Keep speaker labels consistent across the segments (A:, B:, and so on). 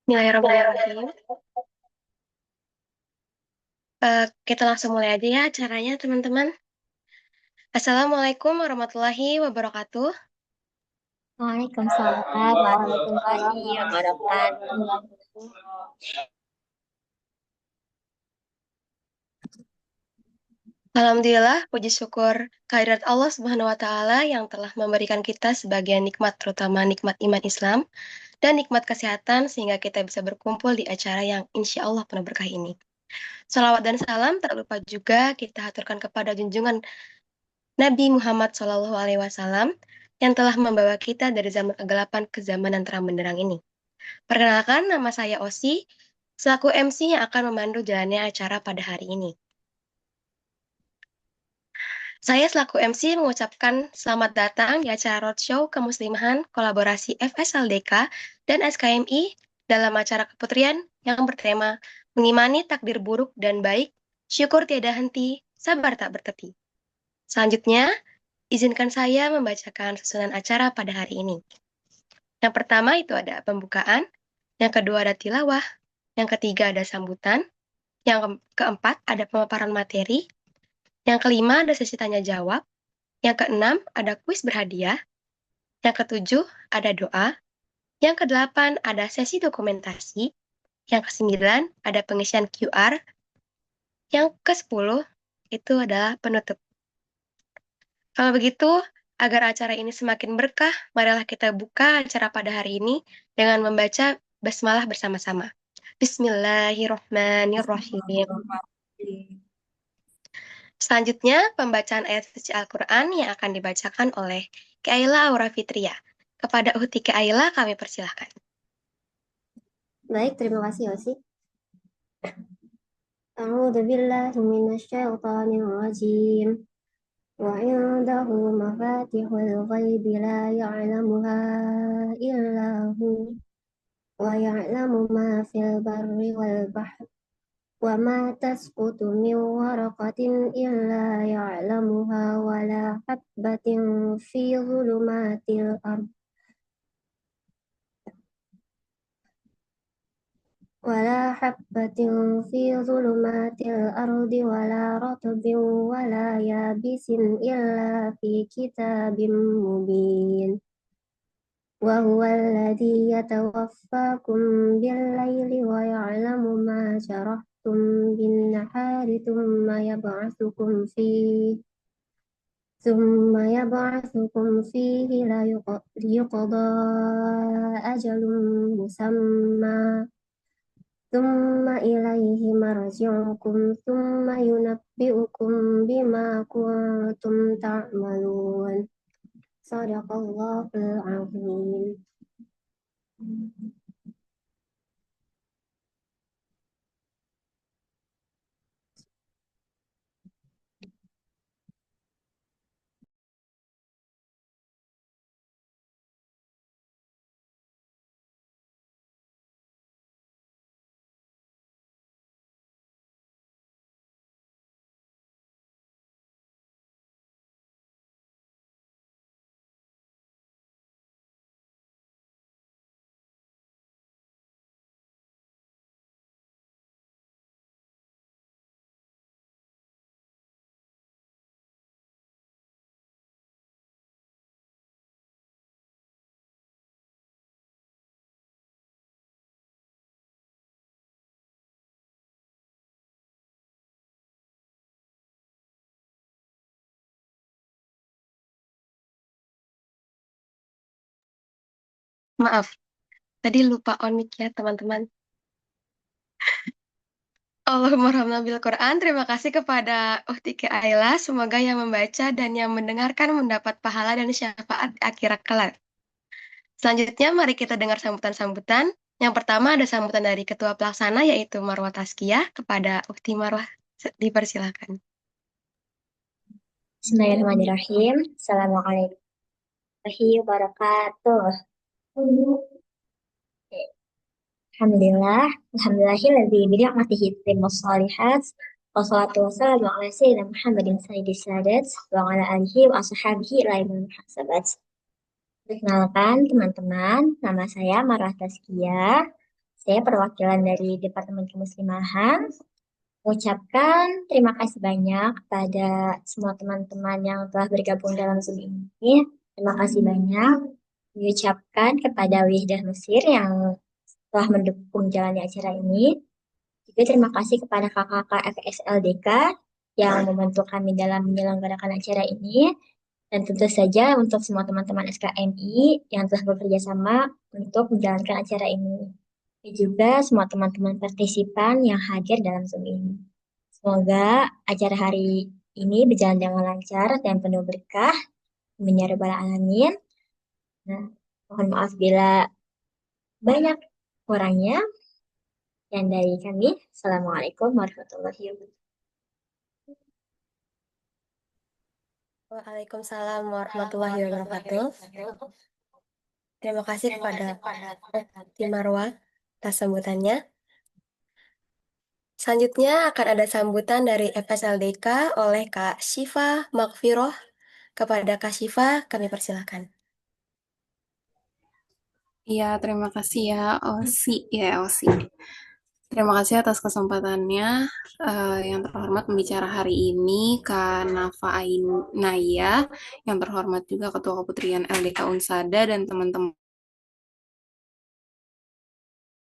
A: Bismillahirrahmanirrahim. Kita langsung mulai aja ya acaranya, teman-teman. Assalamualaikum warahmatullahi wabarakatuh.
B: Waalaikumsalam warahmatullahi wabarakatuh.
A: Alhamdulillah, puji syukur kehadirat Allah Subhanahu wa Ta'ala yang telah memberikan kita sebagian nikmat, terutama nikmat iman Islam dan nikmat kesehatan, sehingga kita bisa berkumpul di acara yang insya Allah penuh berkah ini. Salawat dan salam tak lupa juga kita haturkan kepada junjungan Nabi Muhammad SAW yang telah membawa kita dari zaman kegelapan ke zaman yang terang benderang ini. Perkenalkan, nama saya Osi, selaku MC yang akan memandu jalannya acara pada hari ini. Saya selaku MC mengucapkan selamat datang di acara Roadshow Kemuslimahan kolaborasi FSLDK dan SKMI dalam acara keputrian yang bertema Mengimani Takdir Buruk dan Baik, Syukur Tiada Henti, Sabar Tak Berhenti. Selanjutnya, izinkan saya membacakan susunan acara pada hari ini. Yang pertama itu ada pembukaan, yang kedua ada tilawah, yang ketiga ada sambutan, yang keempat ada pemaparan materi, yang kelima ada sesi tanya jawab, yang keenam ada kuis berhadiah, yang ketujuh ada doa, yang kedelapan ada sesi dokumentasi, yang kesembilan ada pengisian QR, yang kesepuluh itu adalah penutup. Kalau begitu, agar acara ini semakin berkah, marilah kita buka acara pada hari ini dengan membaca basmalah bersama-sama. Bismillahirrahmanirrahim. Selanjutnya, pembacaan ayat suci Al-Quran yang akan dibacakan oleh Kaila Aura Fitria. Kepada Uhti Kaila, kami persilahkan.
B: Baik, terima kasih Osi. A'udzu billahi minasyaitonir rajim. Wa 'indahu mafatihul ghaibi la ya'lamuha illa hu wa ya'lamu ma fil barri wal bahri wa ma tasqutu min waraqatin illa ya'lamuha wa la habbatin fi dhulumatil ardh ولا حبة في ظلمات الأرض ولا رطب ولا يابس إلا في كتاب مبين وهو الذي يتوفاكم بالليل ويعلم ما جرحتم بالنهار ثم يبعثكم فيه ليقضى أجل مسمى ثم إليه مرجعكم ثم ينبئكم بما كنتم تعملون صدق الله العظيم.
A: Maaf, tadi lupa on mic ya, teman-teman. Allahumma rahmana bil Quran. Terima kasih kepada Uhti Kaila. Semoga yang membaca dan yang mendengarkan mendapat pahala dan syafaat di akhirat kelak. Selanjutnya, mari kita dengar sambutan-sambutan. Yang pertama ada sambutan dari Ketua Pelaksana, yaitu Marwah Tazkiyah. Kepada Uhti Marwah, dipersilakan.
B: Bismillahirrahmanirrahim. Assalamualaikum warahmatullahi wabarakatuh. Alhamdulillahilladzi binicmatihi tatimmus shalihat. Wassalatu wassalamu ala sayyidina Muhammadin sayyidis sadat wa ala alihi wa ashabihi ila yaumil muhasabat. Perkenalkan teman-teman, nama saya Marwah Tazkiyah. Saya perwakilan dari Departemen Kemuslimahan mengucapkan terima kasih banyak kepada semua teman-teman yang telah bergabung dalam Zoom ini. Terima kasih banyak diucapkan kepada Wihdah Mesir yang telah mendukung jalannya acara ini. Juga terima kasih kepada kakak-kakak FSLDK yang membantu kami dalam menyelenggarakan acara ini. Dan tentu saja untuk semua teman-teman SKMI yang telah bekerja sama untuk menjalankan acara ini. Dan juga semua teman-teman partisipan yang hadir dalam Zoom ini. Semoga acara hari ini berjalan dengan lancar dan penuh berkah. Amin ya rabbal alamin. Nah, mohon maaf bila banyak kurangnya. Dan dari kami, Assalamualaikum warahmatullahi wabarakatuh.
A: Waalaikumsalam warahmatullahi wabarakatuh. Terima kasih kepada Tim Marwa atas sambutannya. Selanjutnya akan ada sambutan dari FSLDK oleh Kak Syifa Magfiroh. Kepada Kak Syifa, kami persilakan.
C: Iya, terima kasih ya, Osi. Ya, Osi. Terima kasih atas kesempatannya. Yang terhormat pembicara hari ini, Kak Nafa Ainaya, yang terhormat juga Ketua Keputrian LDK Unsada, dan teman-teman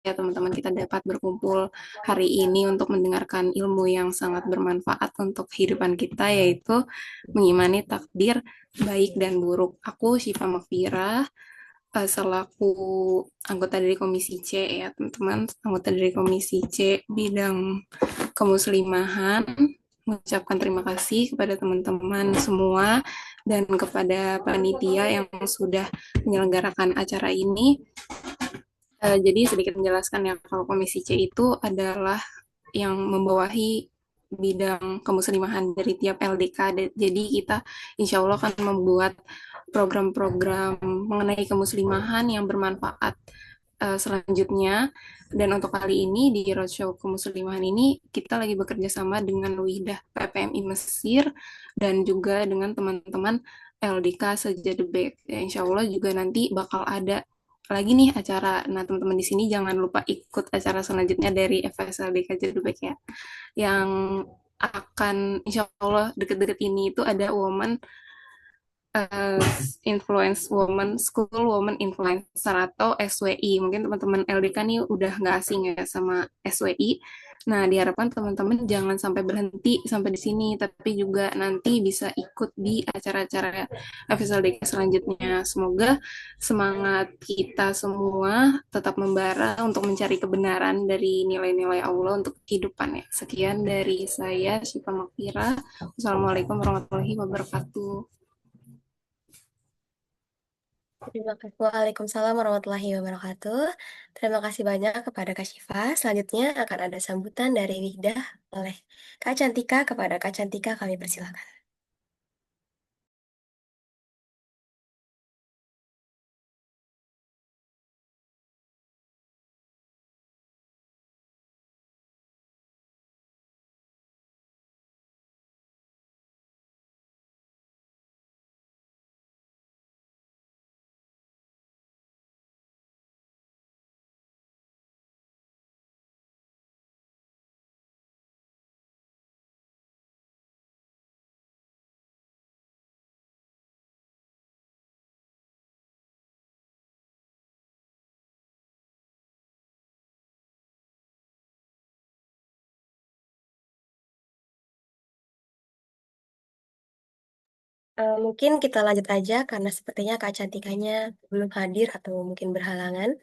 C: ya teman-teman kita dapat berkumpul hari ini untuk mendengarkan ilmu yang sangat bermanfaat untuk kehidupan kita, yaitu mengimani takdir baik dan buruk. Aku Syifa Makfira, selaku anggota dari Komisi C ya teman-teman, anggota dari Komisi C bidang kemuslimahan, mengucapkan terima kasih kepada teman-teman semua dan kepada panitia yang sudah menyelenggarakan acara ini. Jadi sedikit menjelaskan ya, kalau Komisi C itu adalah yang membawahi bidang kemuslimahan dari tiap LDK. Jadi kita insya Allah akan membuat program-program mengenai kemuslimahan yang bermanfaat selanjutnya. Dan untuk kali ini di Roadshow Kemuslimahan ini kita lagi bekerja sama dengan Widah PPMI Mesir dan juga dengan teman-teman LDK Sejadebek. Ya, insya Allah juga nanti bakal ada lagi nih acara. Nah, teman-teman di sini jangan lupa ikut acara selanjutnya dari FSLDK Jadebek ya. Yang akan insya Allah deket-deket ini itu ada Woman Influence Woman, School Woman Influencer atau SWI. Mungkin teman-teman LDK nih udah nggak asing ya sama SWI. Nah, diharapkan teman-teman jangan sampai berhenti sampai di sini, tapi juga nanti bisa ikut di acara-acara FSLDK selanjutnya. Semoga semangat kita semua tetap membara untuk mencari kebenaran dari nilai-nilai Allah untuk kehidupan ya. Sekian dari saya, Syifa Makfira. Wassalamualaikum warahmatullahi wabarakatuh.
A: Terima kasih. Waalaikumsalam warahmatullahi wabarakatuh. Terima kasih banyak kepada Kak Syifa. Selanjutnya akan ada sambutan dari Wihdah oleh Kak Cantika. Kepada Kak Cantika kami persilakan. Mungkin kita lanjut aja karena sepertinya Kak Cantikanya belum hadir atau mungkin berhalangan.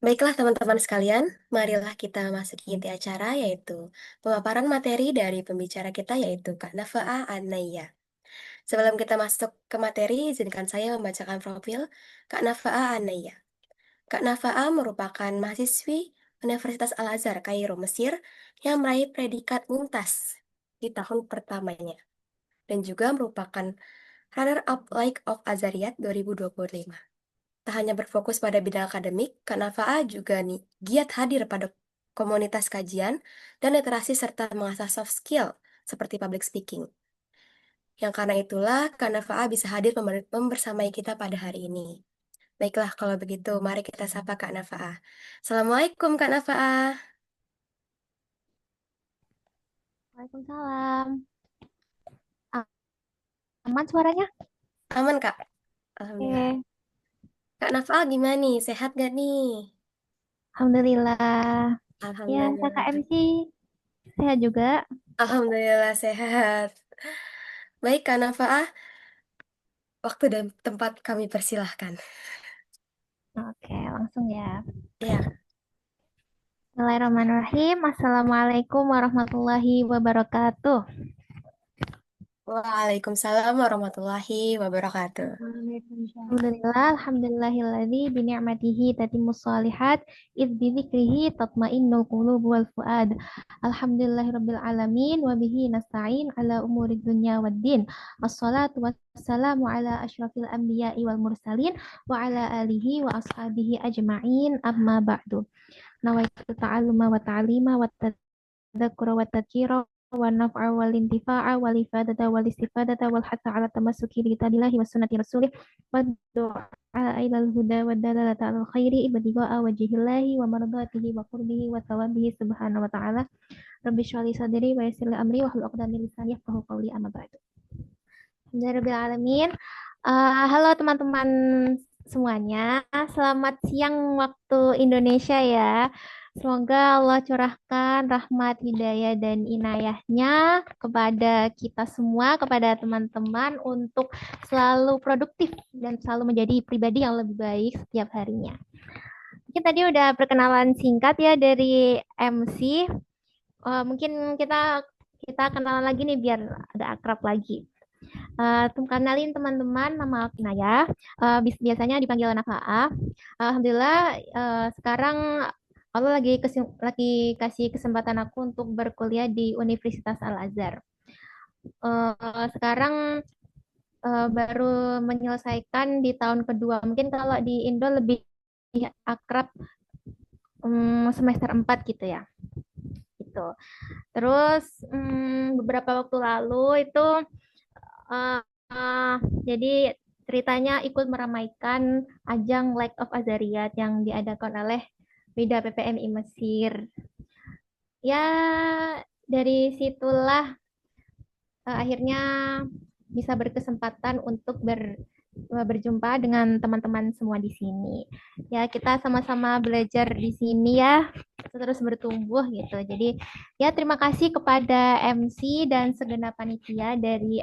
A: Baiklah teman-teman sekalian, marilah kita masuki inti acara yaitu pemaparan materi dari pembicara kita yaitu Kak Nafa'a Anaya. Sebelum kita masuk ke materi, izinkan saya membacakan profil Kak Nafa'a Anaya. Kak Nafa'a merupakan mahasiswi Universitas Al-Azhar Kairo, Mesir yang meraih predikat mumtaz di tahun pertamanya dan juga merupakan runner-up Like of Azariyat 2025. Tak hanya berfokus pada bidang akademik, Kak Nafa'a juga giat hadir pada komunitas kajian dan literasi serta mengasah soft skill seperti public speaking. Yang karena itulah Kak Nafa'a bisa hadir membersamai kita pada hari ini. Baiklah, kalau begitu, mari kita sapa Kak Nafaah. Assalamualaikum, Kak Nafaah.
D: Waalaikumsalam. Aman suaranya?
A: Aman, Kak? Alhamdulillah.
D: Oke.
A: Kak Nafaah gimana nih? Sehat gak nih?
D: Alhamdulillah. Ya, kakak
A: Alhamdulillah.
D: MC sehat juga.
A: Alhamdulillah sehat. Baik, Kak Nafaah. Waktu dan tempat kami persilahkan.
D: Oke, langsung ya.
A: Ya,
D: Bismillahirrahmanirrahim. Assalamualaikum warahmatullahi wabarakatuh.
A: Waalaikumsalam warahmatullahi wabarakatuh.
D: Alhamdulillahilladzi bi ni'matihi tatimmus shalihat id bi dzikrihi tatmainnul qulub wal fuad. Alhamdulillahirabbil alamin wa bihi nasta'in ala umuri dunya waddin. Wassalatu wassalamu ala asyrafil anbiya'i wal mursalin wa ala alihi wa ashabihi ajma'in amma ba'du. Nawaitu ta'alluma wa ta'lima wa tadzakura wa tadhkira wa naf'a wal intifa'a wal ifadata wal istifadata wal hatta ala tamassuki bi kitabillahi wa sunnati rasulih wa du'a ilal huda wa dalalata al khairi ibtigha'a wajhillahi wa mardatihi wa qurbihi wa thawabihi subhanahu wa ta'ala. Rabbi shrah li sadri wa yassir li amri wa hlul 'uqdatam min lisani yafqahu qawli, amma ba'du. Alhamdulillahirabbil alamin. Halo teman-teman semuanya, selamat siang waktu Indonesia ya. Semoga Allah curahkan rahmat, hidayah, dan inayahnya kepada kita semua, kepada teman-teman untuk selalu produktif dan selalu menjadi pribadi yang lebih baik setiap harinya. Mungkin tadi udah perkenalan singkat ya dari MC. Mungkin kita kenalan lagi nih biar agak akrab lagi. Kenalin teman-teman, nama aku Naya. Biasanya dipanggil anak AA. Alhamdulillah, sekarang Allah lagi kasih kesempatan aku untuk berkuliah di Universitas Al-Azhar. Sekarang baru menyelesaikan di tahun kedua. Mungkin kalau di Indo lebih akrab semester 4 gitu ya. Gitu. Terus beberapa waktu lalu itu jadi ceritanya ikut meramaikan ajang Light of Azariyat yang diadakan oleh Bida PPMI Mesir. Ya, dari situlah akhirnya bisa berkesempatan untuk berjumpa dengan teman-teman semua di sini. Ya, kita sama-sama belajar di sini ya, terus bertumbuh gitu. Jadi, ya terima kasih kepada MC dan segenap panitia dari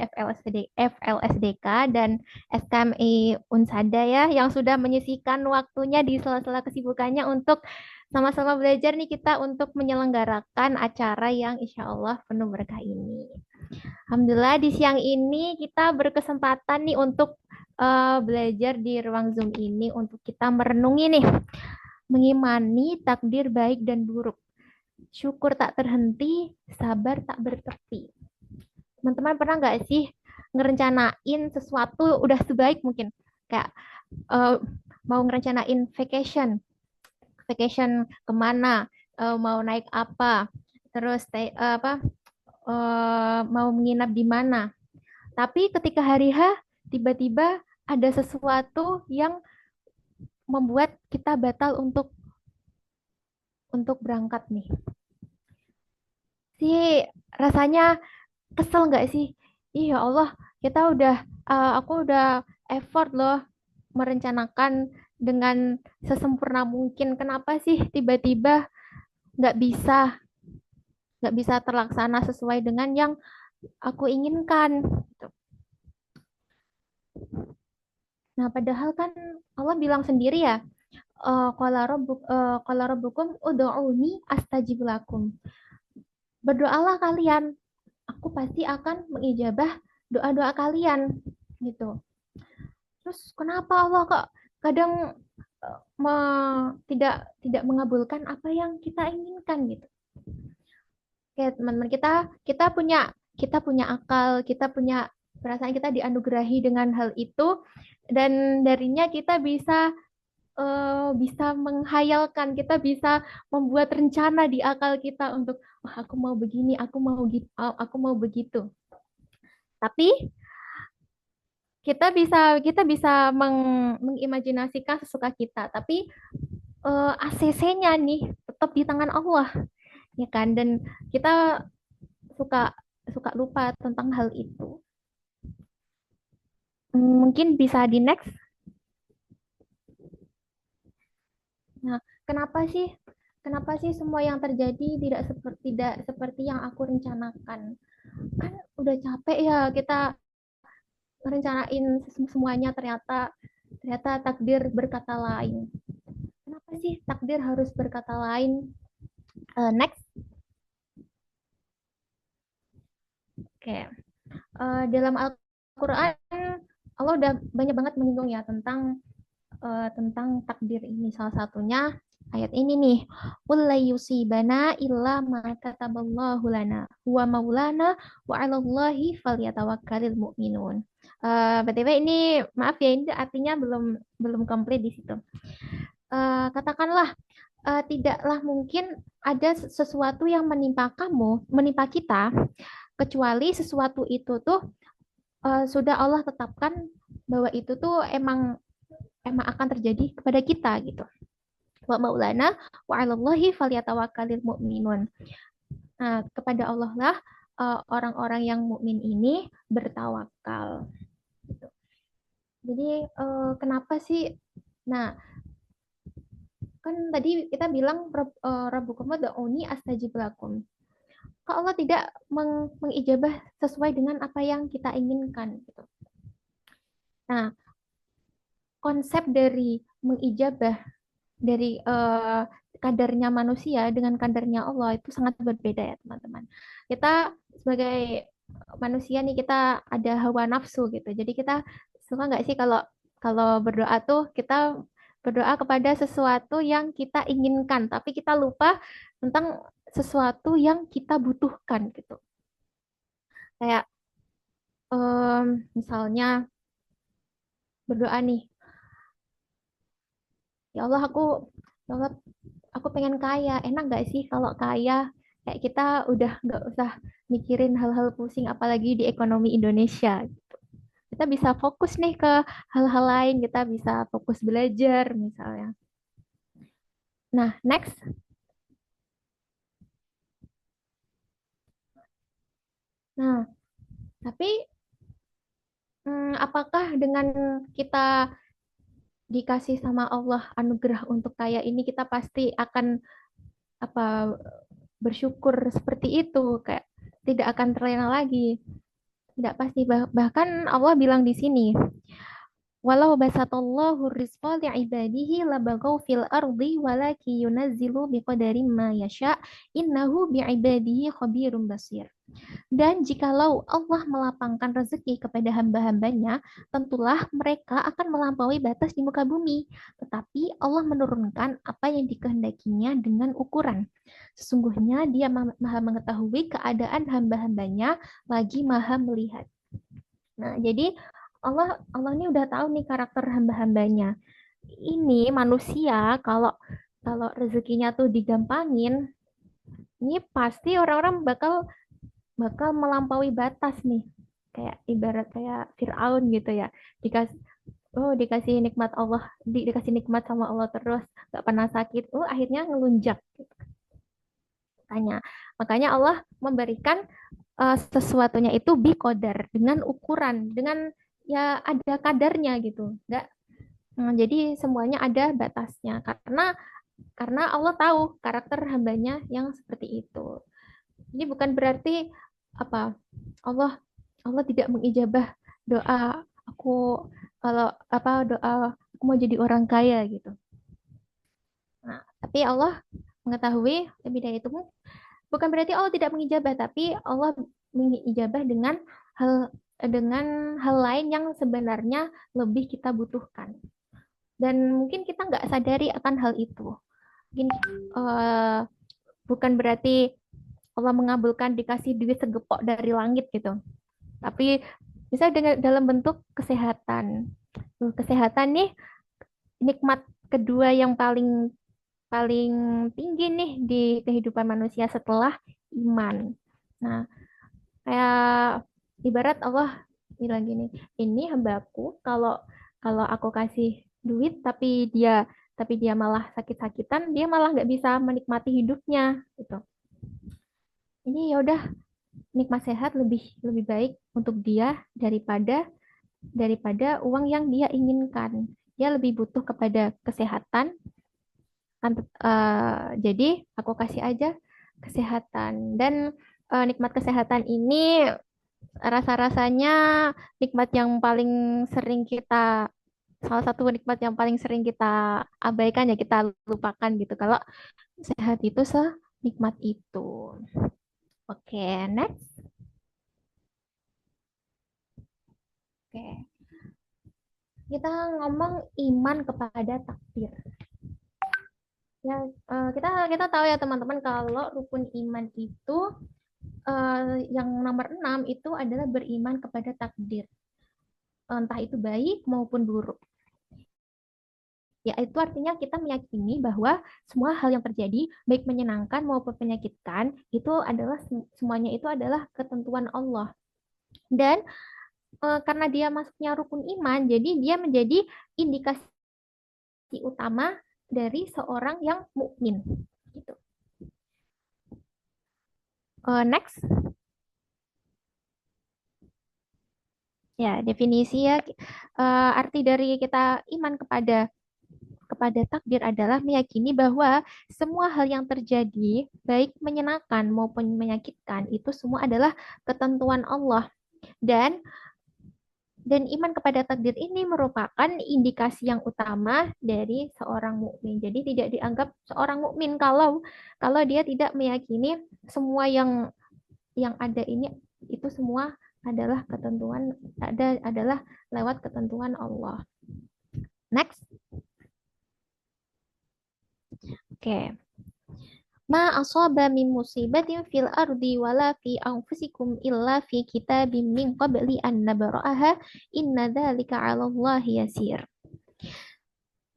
D: FLSDK dan SKMI Unsada ya, yang sudah menyisihkan waktunya di sela-sela kesibukannya untuk sama-sama belajar nih kita untuk menyelenggarakan acara yang insya Allah penuh berkah ini. Alhamdulillah di siang ini kita berkesempatan nih untuk belajar di ruang Zoom ini untuk kita merenungi nih, mengimani takdir baik dan buruk. Syukur tak terhenti, sabar tak bertepi. Teman-teman pernah nggak sih ngerencanain sesuatu udah sebaik mungkin? Kayak mau ngerencanain vacation kemana, mau naik apa, terus mau menginap di mana. Tapi ketika hari H, tiba-tiba ada sesuatu yang membuat kita batal untuk berangkat nih. Rasanya kesel nggak sih? Iya Allah, aku udah effort loh merencanakan dengan sesempurna mungkin. Kenapa sih tiba-tiba nggak bisa terlaksana sesuai dengan yang aku inginkan? Nah, padahal kan Allah bilang sendiri ya, qala rabbukum ud'uni astajib lakum. Berdoalah kalian, aku pasti akan mengijabah doa-doa kalian gitu. Terus kenapa Allah kok kadang tidak mengabulkan apa yang kita inginkan gitu? Oke, teman-teman, kita punya akal, kita punya perasaan, kita dianugerahi dengan hal itu, dan darinya kita bisa menghayalkan, kita bisa membuat rencana di akal kita untuk aku mau begini, aku mau begitu. Tapi kita bisa mengimajinasikan sesuka kita, tapi ACC-nya nih tetap di tangan Allah, ya kan? Dan kita suka suka lupa tentang hal itu. Mungkin bisa di next. Nah, kenapa sih? Kenapa sih semua yang terjadi tidak seperti yang aku rencanakan? Kan udah capek ya kita rencanain semuanya, ternyata ternyata takdir berkata lain. Kenapa sih takdir harus berkata lain? Next. Oke. Dalam Al-Quran Allah udah banyak banget menyinggung ya tentang takdir ini. Salah satunya ayat ini nih. Qul la yusibana illa ma kataballahu lana huwa maulana wa 'alallahi falyatawakkalul mu'minun. BTW ini maaf ya, ini artinya belum belum komplit di situ. Katakanlah tidaklah mungkin ada sesuatu yang menimpa kamu, menimpa kita, kecuali sesuatu itu tuh sudah Allah tetapkan bahwa itu tuh emang emang akan terjadi kepada kita gitu. Wa maulana wa 'alallahi falyatawakkalul mu'minun. Nah, kepada Allah lah orang-orang yang mukmin ini bertawakal gitu. Jadi kenapa sih? Nah, kan tadi kita bilang Rabbukum ud'uni astajib lakum. Kok Allah tidak mengijabah sesuai dengan apa yang kita inginkan gitu. Nah, konsep dari mengijabah dari kadarnya manusia dengan kadarnya Allah itu sangat berbeda ya teman-teman. Kita sebagai manusia nih kita ada hawa nafsu gitu. Jadi kita suka nggak sih kalau kalau berdoa tuh kita berdoa kepada sesuatu yang kita inginkan, tapi kita lupa tentang sesuatu yang kita butuhkan gitu. Kayak misalnya berdoa nih, ya Allah ya Allah aku pengen kaya. Enak nggak sih kalau kaya? Kayak kita udah nggak usah mikirin hal-hal pusing, apalagi di ekonomi Indonesia. Kita bisa fokus nih ke hal-hal lain. Kita bisa fokus belajar misalnya. Nah, next. Nah, tapi apakah dengan kita dikasih sama Allah anugerah untuk kaya ini kita pasti akan apa bersyukur seperti itu, kayak tidak akan terlena lagi? Tidak pasti. Bahkan Allah bilang di sini, walau basatallahu rizqa li'ibadihi labagaw fil ardi walaki yunazzilu biqadari ma yasha innahu bi'ibadihi khabirum basir. Dan jikalau Allah melapangkan rezeki kepada hamba-hambanya, tentulah mereka akan melampaui batas di muka bumi. Tetapi Allah menurunkan apa yang dikehendakinya dengan ukuran. Sesungguhnya Dia maha mengetahui keadaan hamba-hambanya, lagi maha melihat. Nah, jadi Allah ini udah tahu nih karakter hamba-hambanya. Ini manusia kalau kalau rezekinya tuh digampangin, ini pasti orang-orang bakal bakal melampaui batas nih. Kayak ibarat kayak Firaun gitu ya. Dikasih dikasih nikmat Allah, dikasih nikmat sama Allah terus, gak pernah sakit. Akhirnya ngelunjak gitu. Makanya Allah memberikan sesuatunya itu biqadar, dengan ukuran, dengan ya ada kadarnya gitu. Enggak jadi semuanya ada batasnya karena Allah tahu karakter hambanya yang seperti itu. Ini bukan berarti apa Allah Allah tidak mengijabah doa aku, kalau apa doa aku mau jadi orang kaya gitu. Nah, tapi Allah mengetahui lebih dari itu. Bukan berarti Allah tidak mengijabah, tapi Allah mengijabah hal dengan hal lain yang sebenarnya lebih kita butuhkan. Dan mungkin kita nggak sadari akan hal itu. Mungkin bukan berarti Allah mengabulkan dikasih duit segepok dari langit gitu. Tapi bisa dalam bentuk kesehatan. Kesehatan nih nikmat kedua yang paling paling tinggi nih di kehidupan manusia setelah iman. Nah, kayak ibarat Allah bilang gini, ini hambaku, kalau kalau aku kasih duit tapi dia malah sakit-sakitan, dia malah nggak bisa menikmati hidupnya gitu. Ini ya udah, nikmat sehat lebih lebih baik untuk dia daripada daripada uang yang dia inginkan. Dia lebih butuh kepada kesehatan, kan, jadi aku kasih aja kesehatan. Dan nikmat kesehatan ini rasa-rasanya nikmat yang paling sering kita salah satu nikmat yang paling sering kita abaikan, ya kita lupakan gitu. Kalau sehat itu senikmat itu. Oke, next. Oke, kita ngomong iman kepada takdir. Ya, kita kita tahu ya teman-teman, kalau rukun iman itu yang nomor 6 itu adalah beriman kepada takdir, entah itu baik maupun buruk. Ya, itu artinya kita meyakini bahwa semua hal yang terjadi, baik menyenangkan maupun menyakitkan, itu adalah semuanya itu adalah ketentuan Allah. Dan karena dia masuknya rukun iman, jadi dia menjadi indikasi utama dari seorang yang mukmin. Gitu. Next. Ya, definisi ya, arti dari kita iman kepada takdir adalah meyakini bahwa semua hal yang terjadi, baik menyenangkan maupun menyakitkan, itu semua adalah ketentuan Allah. Dan iman kepada takdir ini merupakan indikasi yang utama dari seorang mukmin. Jadi tidak dianggap seorang mukmin kalau dia tidak meyakini semua yang ada ini itu semua adalah adalah lewat ketentuan Allah. Next. Oke. Ma asaba min musibatin fil ardi wala fi anfusikum illa fi kitabim min qabli an nabra'aha inna dzalika 'ala Allah yasir.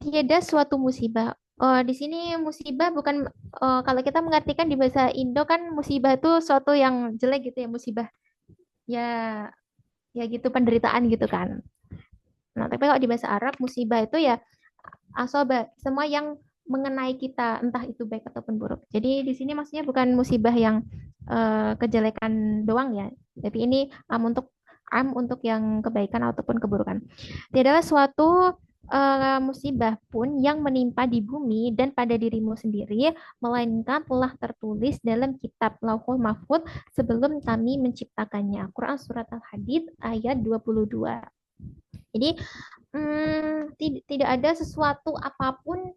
D: Tiada suatu musibah. Di sini musibah bukan, kalau kita mengartikan di bahasa Indo kan musibah itu suatu yang jelek gitu ya, musibah. Ya, ya gitu, penderitaan gitu kan. Nah, tapi kalau di bahasa Arab musibah itu ya asoba, semua yang mengenai kita, entah itu baik ataupun buruk. Jadi di sini maksudnya bukan musibah yang kejelekan doang ya, tapi ini untuk yang kebaikan ataupun keburukan. Tiadalah suatu musibah pun yang menimpa di bumi dan pada dirimu sendiri, melainkan telah tertulis dalam kitab Lauhul Mahfuz sebelum kami menciptakannya. Quran Surat Al-Hadid ayat 22. Jadi tidak ada sesuatu apapun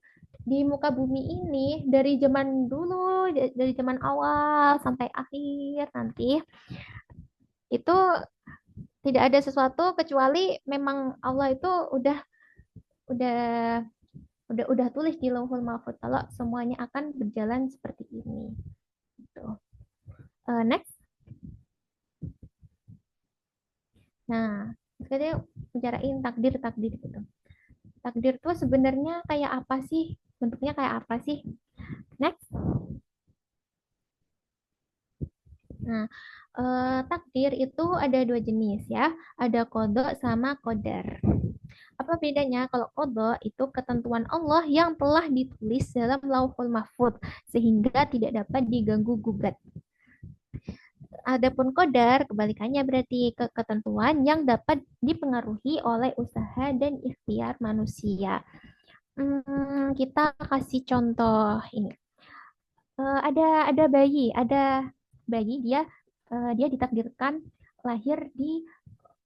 D: di muka bumi ini dari zaman dulu, dari zaman awal sampai akhir nanti, itu tidak ada sesuatu kecuali memang Allah itu udah udah tulis di Lauhul Mahfuz kalau semuanya akan berjalan seperti ini. Gitu. Next. Nah, kita bicarain takdir gitu. Takdir itu sebenarnya kayak apa sih? Bentuknya kayak apa sih? Next. Nah, takdir itu ada dua jenis ya. Ada qada sama qadar. Apa bedanya? Kalau qada itu ketentuan Allah yang telah ditulis dalam Lauhul Mahfuz sehingga tidak dapat diganggu gugat. Adapun qadar kebalikannya, berarti ketentuan yang dapat dipengaruhi oleh usaha dan ikhtiar manusia. Kita kasih contoh ini. Ada bayi dia ditakdirkan lahir di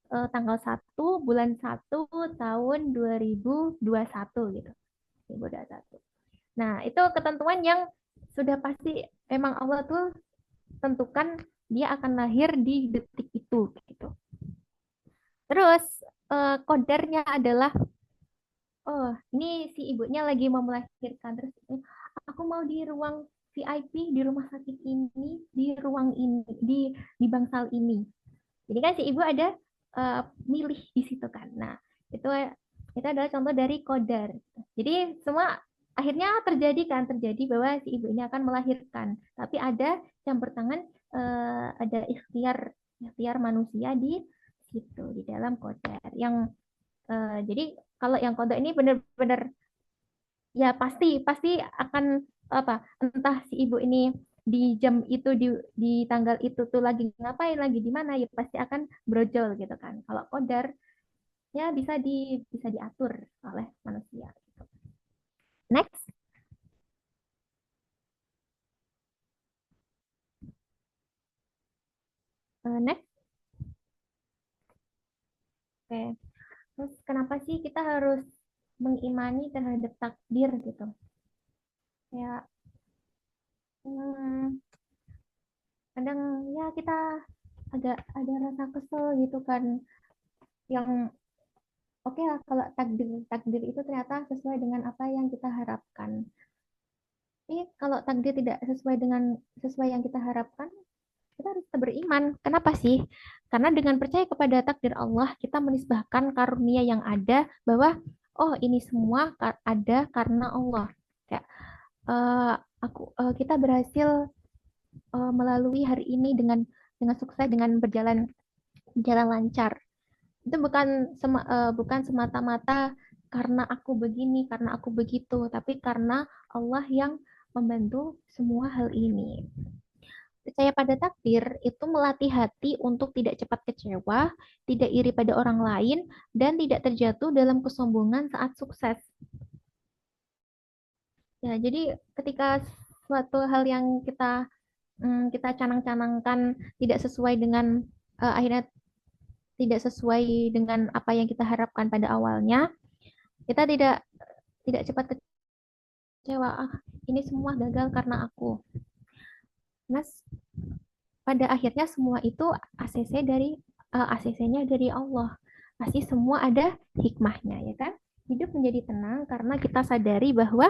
D: tanggal 1 bulan 1 tahun 2021 gitu. 2021. Nah, itu ketentuan yang sudah pasti memang Allah tuh tentukan dia akan lahir di detik itu gitu. Terus kodarnya adalah, oh ini si ibunya lagi mau melahirkan, terus aku mau di ruang VIP di rumah sakit ini, di ruang ini, di bangsal ini. Jadi kan si ibu ada milih di situ kan. Nah, itu adalah contoh dari qadar. Jadi semua akhirnya terjadi bahwa si ibu ini akan melahirkan. Tapi ada campur tangan, ada ikhtiar manusia di situ di dalam qadar. Yang jadi kalau yang qada ini benar-benar ya pasti akan apa, entah si ibu ini di jam itu di tanggal itu tuh lagi ngapain, lagi di mana, ya pasti akan brojol gitu kan. Kalau qadar ya bisa diatur oleh manusia gitu. Next. Next. Oke. Terus kenapa sih kita harus mengimani terhadap takdir gitu? Ya, hmm, kadang ya kita agak ada rasa kesel gitu kan. Yang oke lah kalau takdir itu ternyata sesuai dengan apa yang kita harapkan. Tapi kalau takdir tidak sesuai yang kita harapkan, kita harus tetap beriman. Kenapa sih? Karena dengan percaya kepada takdir Allah, kita menisbahkan karunia yang ada bahwa oh ini semua ada karena Allah. Kayak eh, kita berhasil melalui hari ini dengan sukses, dengan berjalan lancar. Itu bukan semata-mata karena aku begini, karena aku begitu, tapi karena Allah yang membantu semua hal ini. Percaya pada takdir itu melatih hati untuk tidak cepat kecewa, tidak iri pada orang lain, dan tidak terjatuh dalam kesombongan saat sukses. Ya, jadi ketika suatu hal yang kita canang-canangkan tidak sesuai dengan akhirnya tidak sesuai dengan apa yang kita harapkan pada awalnya, kita tidak cepat kecewa. Ah, ini semua gagal karena aku. Nah, pada akhirnya semua itu ACC-nya dari Allah. Pasti semua ada hikmahnya, ya kan? Hidup menjadi tenang karena kita sadari bahwa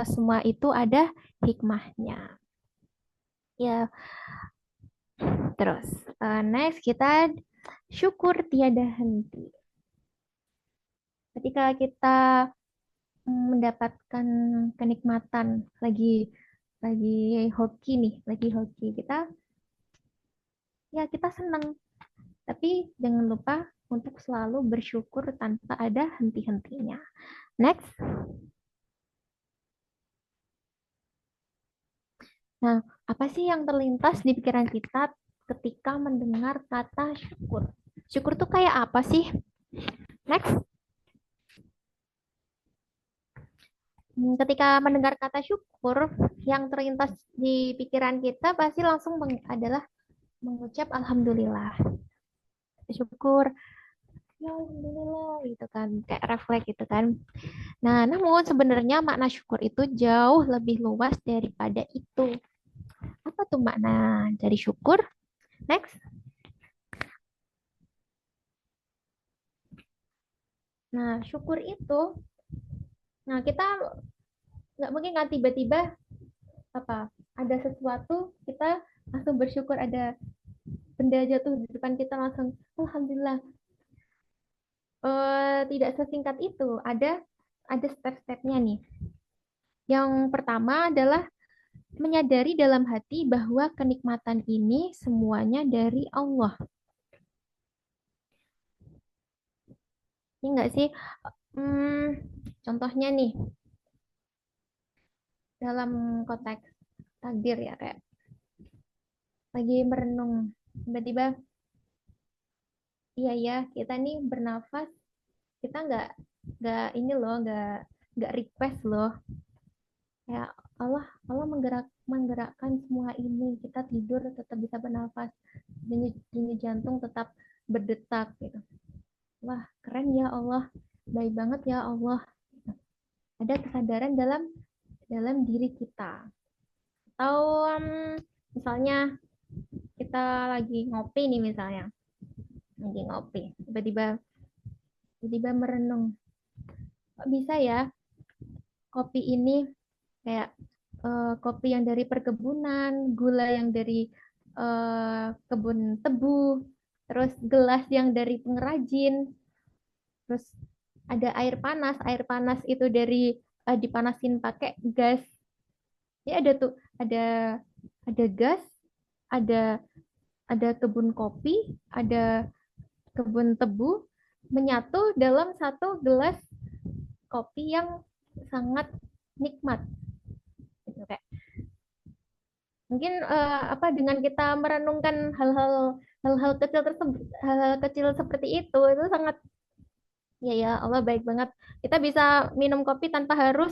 D: semua itu ada hikmahnya. Ya, terus next kita syukur tiada henti. Ketika kita mendapatkan kenikmatan lagi hoki kita ya kita senang, tapi jangan lupa untuk selalu bersyukur tanpa ada henti-hentinya. Next. Nah, apa sih yang terlintas di pikiran kita ketika mendengar kata syukur? Syukur tuh kayak apa sih? Next. Ketika mendengar kata syukur, yang terlintas di pikiran kita pasti langsung adalah mengucap alhamdulillah. Syukur, ya alhamdulillah gitu kan, kayak refleks gitu kan. Nah, namun sebenarnya makna syukur itu jauh lebih luas daripada itu. Apa tuh makna dari syukur? Next. Nah, syukur itu, nah kita nggak mungkin kan tiba-tiba ada sesuatu kita langsung bersyukur, ada benda jatuh di depan kita langsung alhamdulillah. Tidak sesingkat itu, ada step-stepnya nih. Yang pertama adalah menyadari dalam hati bahwa kenikmatan ini semuanya dari Allah. Ini enggak sih? Contohnya nih, dalam konteks takdir ya, kayak lagi merenung, tiba-tiba, iya ya, kita nih bernafas, kita nggak ini loh, nggak request loh. Ya Allah menggerakkan semua ini, kita tidur tetap bisa bernafas, denyut jantung tetap berdetak gitu. Wah, keren ya Allah, baik banget ya Allah. Ada kesadaran dalam diri kita. Atau misalnya kita lagi ngopi nih misalnya, lagi ngopi, tiba-tiba merenung, kok bisa ya kopi ini kayak kopi yang dari perkebunan, gula yang dari kebun tebu, terus gelas yang dari pengrajin, terus ada air panas itu dari dipanasin pakai gas. Ya ada gas, ada kebun kopi, ada kebun tebu menyatu dalam satu gelas kopi yang sangat nikmat. Gitu, kayak mungkin dengan kita merenungkan hal-hal kecil tersebut, hal-hal kecil seperti itu sangat ya Allah baik banget. Kita bisa minum kopi tanpa harus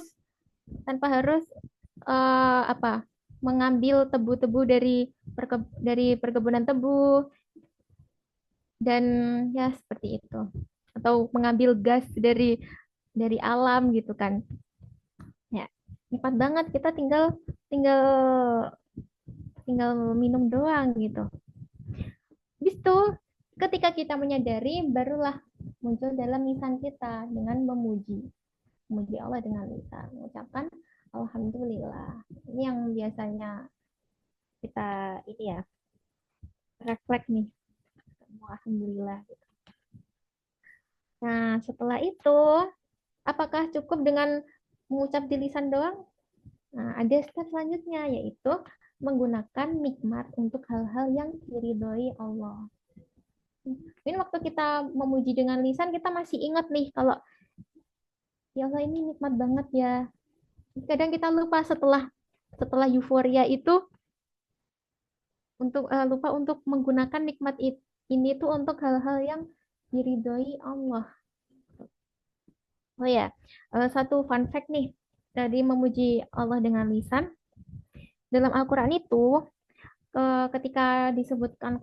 D: mengambil tebu-tebu dari perkebunan tebu dan ya seperti itu, atau mengambil gas dari alam gitu kan. Ya, nikmat banget, kita tinggal tinggal tinggal minum doang gitu. Habis itu ketika kita menyadari, barulah muncul dalam lisan kita dengan memuji Allah dengan lisan, mengucapkan alhamdulillah. Ini yang biasanya kita ini ya refleks nih, alhamdulillah. Nah, setelah itu apakah cukup dengan mengucap di lisan doang? Nah, ada step selanjutnya, yaitu menggunakan nikmat untuk hal-hal yang diridhoi Allah. Ini waktu kita memuji dengan lisan, kita masih ingat nih kalau ya Allah ini nikmat banget ya. Kadang kita lupa setelah euforia itu lupa untuk menggunakan nikmat ini tuh untuk hal-hal yang diridhoi Allah. Oh ya, satu fun fact nih dari memuji Allah dengan lisan. Dalam Al-Quran itu ketika disebutkan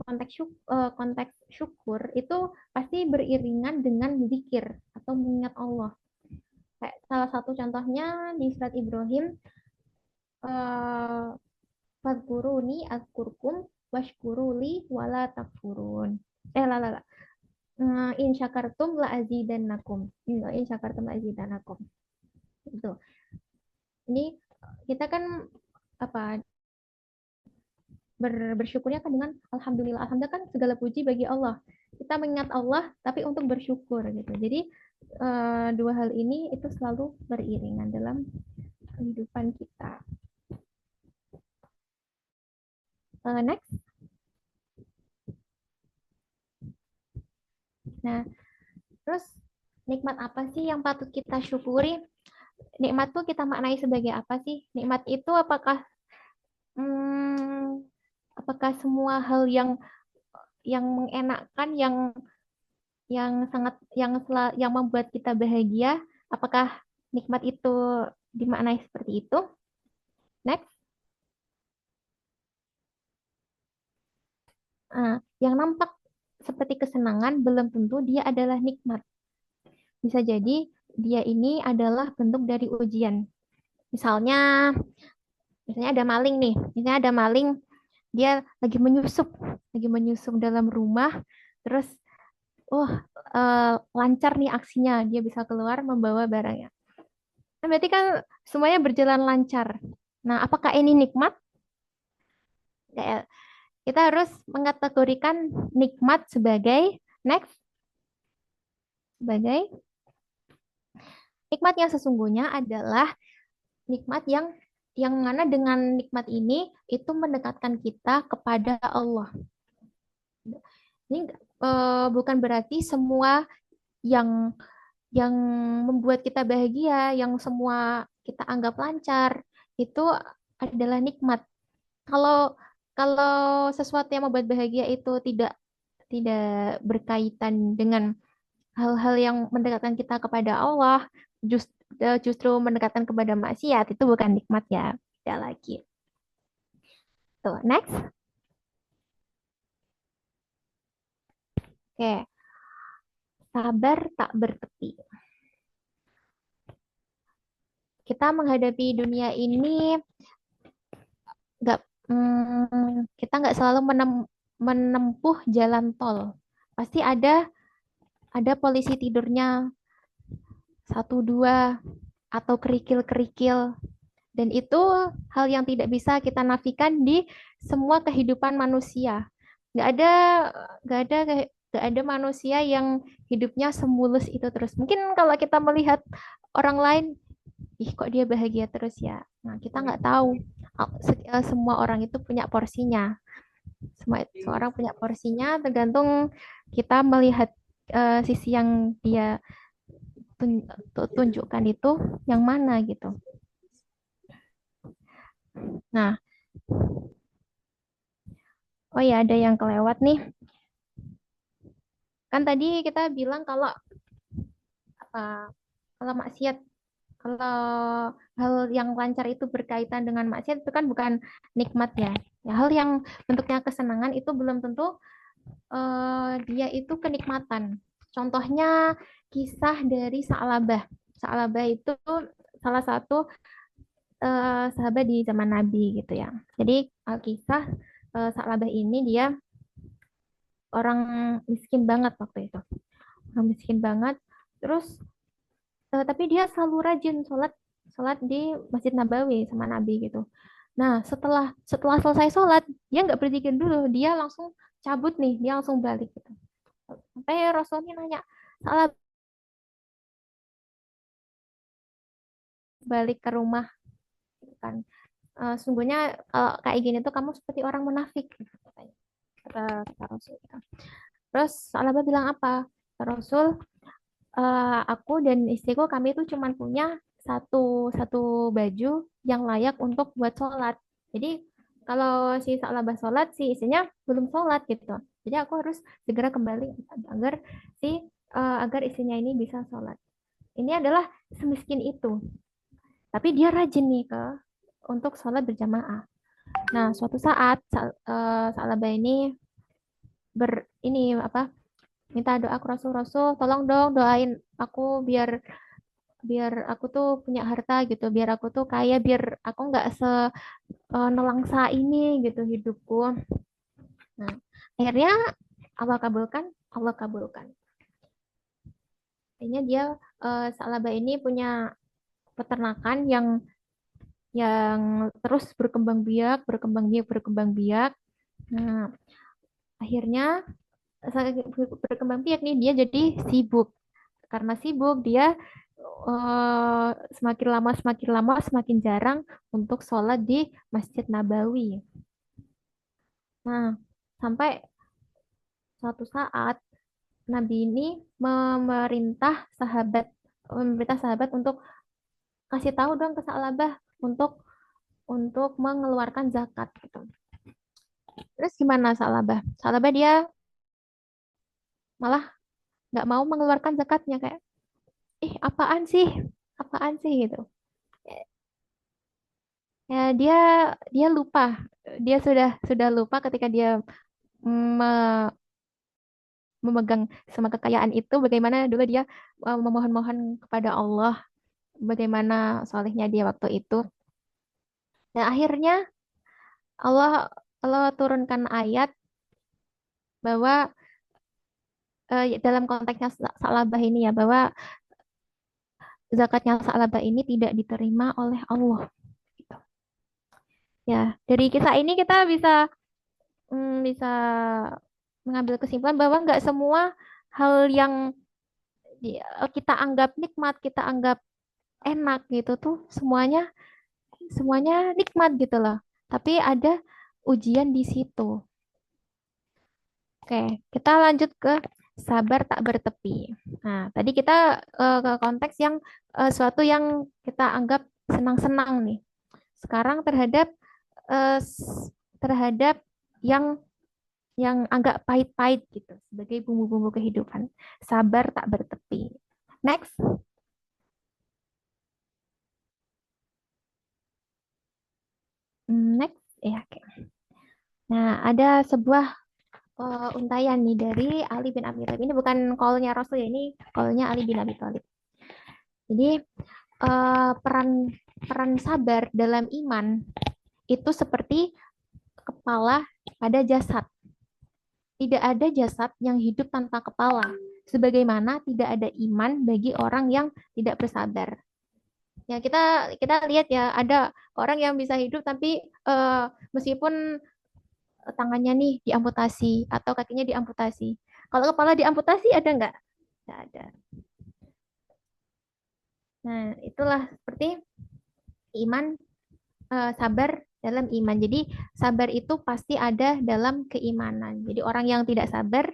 D: konteks syukur itu pasti beriringan dengan zikir atau mengingat Allah. Kayak salah satu contohnya di surat Ibrahim, fadkuruni azkurkum washkuruli wala takfurun. Lala. In syakartum la azidannakum. In syakartum la azidannakum. Itu. Ini kita kan bersyukurnya kan dengan alhamdulillah. Alhamdulillah kan segala puji bagi Allah. Kita mengingat Allah tapi untuk bersyukur gitu. Jadi dua hal ini itu selalu beriringan dalam kehidupan kita. Next. Nah, terus nikmat apa sih yang patut kita syukuri? Nikmat tuh kita maknai sebagai apa sih? Nikmat itu apakah semua hal yang mengenakkan, yang membuat kita bahagia? Apakah nikmat itu dimaknai seperti itu? Next. Yang nampak seperti kesenangan belum tentu dia adalah nikmat. Bisa jadi dia ini adalah bentuk dari ujian. Misalnya ada maling nih. Misalnya ada maling, dia lagi menyusup dalam rumah, terus lancar nih aksinya, dia bisa keluar membawa barangnya. Nah, berarti kan semuanya berjalan lancar. Nah, apakah ini nikmat? Kita harus mengkategorikan nikmat sebagai nikmat yang sesungguhnya adalah nikmat yang mana dengan nikmat ini itu mendekatkan kita kepada Allah. Ini bukan berarti semua yang membuat kita bahagia, yang semua kita anggap lancar, itu adalah nikmat. Kalau sesuatu yang membuat bahagia itu tidak berkaitan dengan hal-hal yang mendekatkan kita kepada Allah, justru mendekatkan kepada maksiat, itu bukan nikmat ya, tidak lagi. Tuh, next. Oke. Sabar tak bertepi. Kita menghadapi dunia ini kita nggak selalu menempuh jalan tol. Pasti ada polisi tidurnya 1-2 atau kerikil-kerikil, dan itu hal yang tidak bisa kita nafikan di semua kehidupan manusia. Nggak ada manusia yang hidupnya semulus itu terus. Mungkin kalau kita melihat orang lain, kok dia bahagia terus ya. Nah, kita nggak tahu. Semua orang itu punya porsinya. Semua orang punya porsinya, tergantung kita melihat sisi yang dia tunjukkan itu yang mana gitu. Nah, oh ya ada yang kelewat nih. Kan tadi kita bilang kalau apa? Kalau maksiat, kalau hal yang lancar itu berkaitan dengan maksiat itu kan bukan nikmat ya. Ya, hal yang bentuknya kesenangan itu belum tentu dia itu kenikmatan. Contohnya kisah dari Sa'labah. Sa'labah itu salah satu sahabat di zaman Nabi gitu ya. Jadi kisah Sa'labah ini dia orang miskin banget waktu itu. Orang miskin banget. Terus tapi dia selalu rajin sholat sholat di Masjid Nabawi sama Nabi gitu. Nah, setelah selesai sholat, dia nggak berzikir dulu, dia langsung cabut nih, dia langsung balik gitu. Sampai Rasulnya nanya, salah balik ke rumah gitu kan. Sungguhnya kalau kayak gini tuh kamu seperti orang munafik gitu, katanya. Kata Rasul gitu. Terus Salabah bilang apa? Rasul, aku dan istriku kami itu cuma punya satu satu baju yang layak untuk buat sholat. Jadi kalau si Salabah sholat, si istrinya belum sholat gitu. Jadi aku harus segera kembali agar istrinya ini bisa sholat. Ini adalah semiskin itu. Tapi dia rajin nih untuk sholat berjamaah. Nah, suatu saat Salabah ini ini apa minta doa ke Rasul, tolong dong doain aku biar biar aku tuh punya harta gitu, biar aku tuh kaya, biar aku nggak nelangsa ini gitu hidupku. Nah, akhirnya Allah kabulkan, Allah kabulkan. Akhirnya dia Salabah ini punya peternakan yang terus berkembang biak, berkembang biak, berkembang biak. Nah, akhirnya berkembang biak nih dia jadi sibuk. Karena sibuk dia semakin lama semakin jarang untuk sholat di Masjid Nabawi. Nah, sampai suatu saat Nabi ini memerintah sahabat untuk kasih tahu dong ke Sa'labah untuk mengeluarkan zakat gitu. Terus gimana Sa'labah? Sa'labah dia malah nggak mau mengeluarkan zakatnya kayak, apaan sih gitu. Ya dia lupa, dia sudah lupa ketika dia me- memegang semua kekayaan itu, bagaimana dulu dia memohon-mohon kepada Allah, bagaimana solehnya dia waktu itu. Dan akhirnya Allah Allah turunkan ayat bahwa dalam konteksnya Sa'labah ini ya, bahwa zakatnya Sa'labah ini tidak diterima oleh Allah. Gitu. Ya, dari kisah ini kita bisa mengambil kesimpulan bahwa nggak semua hal yang kita anggap nikmat, kita anggap enak gitu tuh semuanya semuanya nikmat gitu loh. Tapi ada ujian di situ. Oke, kita lanjut ke sabar tak bertepi. Nah, tadi kita ke konteks yang suatu yang kita anggap senang-senang nih. Sekarang eh, terhadap yang agak pahit-pahit gitu sebagai bumbu-bumbu kehidupan. Sabar tak bertepi. Next. Next. Ya, oke. Nah, ada sebuah untayan nih dari Ali bin Abi Thalib. Ini bukan call-nya Rasul ya, ini call-nya Ali bin Abi Thalib. Jadi peran peran sabar dalam iman itu seperti kepala pada jasad. Tidak ada jasad yang hidup tanpa kepala, sebagaimana tidak ada iman bagi orang yang tidak bersabar. Ya kita lihat ya ada orang yang bisa hidup tapi meskipun tangannya nih diamputasi atau kakinya diamputasi. Kalau kepala diamputasi ada nggak? Nggak ada. Nah, itulah seperti iman, sabar dalam iman. Jadi sabar itu pasti ada dalam keimanan. Jadi orang yang tidak sabar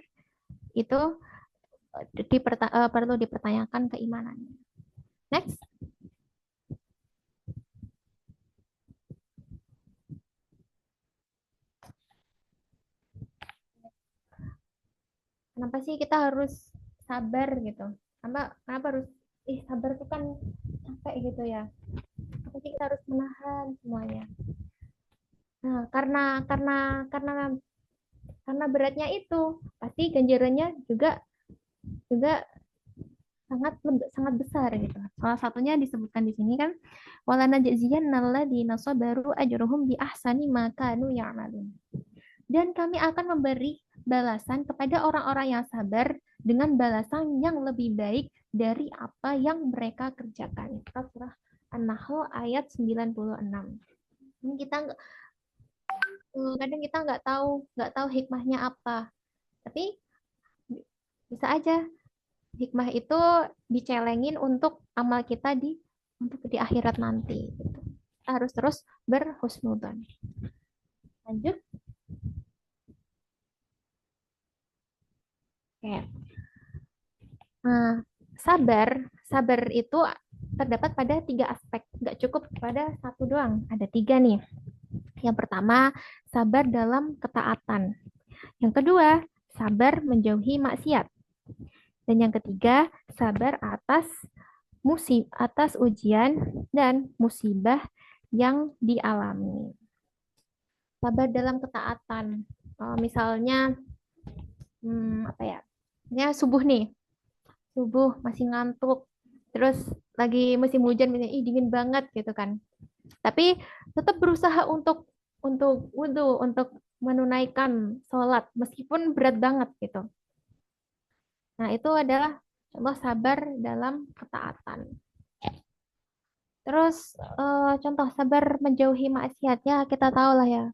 D: itu perlu dipertanyakan keimanannya. Next. Kenapa sih kita harus sabar gitu? Kenapa harus sabar itu kan capek gitu ya? Kenapa sih kita harus menahan semuanya? Nah, karena beratnya itu pasti ganjarannya juga juga sangat sangat besar gitu. Salah satunya disebutkan di sini kan wala najziyannal ladzina sabaru ajruhum bi ahsani ma kanu ya'malun. Dan kami akan memberi balasan kepada orang-orang yang sabar dengan balasan yang lebih baik dari apa yang mereka kerjakan. Itu surah An-Nahl ayat 96. Ini kadang kita nggak tahu hikmahnya apa. Tapi bisa aja hikmah itu dicelengin untuk amal kita untuk di akhirat nanti. Gitu. Kita harus terus berhusnudzon. Lanjut. Oke. Nah, sabar itu terdapat pada 3 aspek. Nggak cukup pada satu doang. Ada 3 nih. Yang pertama, sabar dalam ketaatan. Yang kedua, sabar menjauhi maksiat. Dan yang ketiga, sabar atas ujian dan musibah yang dialami. Sabar dalam ketaatan. Misalnya, apa ya? Ya subuh nih. Subuh masih ngantuk. Terus lagi musim hujan, misalnya, dingin banget gitu kan. Tapi tetap berusaha untuk wudhu, untuk menunaikan sholat meskipun berat banget gitu. Nah, itu adalah contoh sabar dalam ketaatan. Terus contoh sabar menjauhi maksiat ya kita tahu lah ya.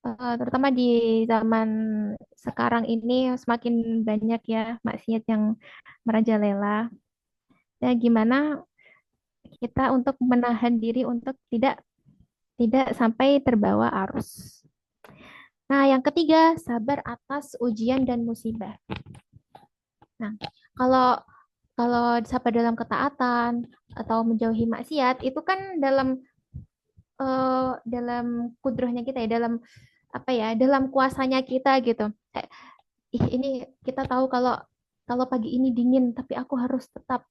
D: Terutama di zaman sekarang ini semakin banyak ya maksiat yang merajalela. Ya gimana kita untuk menahan diri untuk tidak sampai terbawa arus. Nah, yang ketiga, sabar atas ujian dan musibah. Nah, kalau kalau sabar dalam ketaatan atau menjauhi maksiat itu kan dalam kudrohnya kita ya, dalam apa ya, dalam kuasanya kita gitu. Ini kita tahu kalau pagi ini dingin, tapi aku harus tetap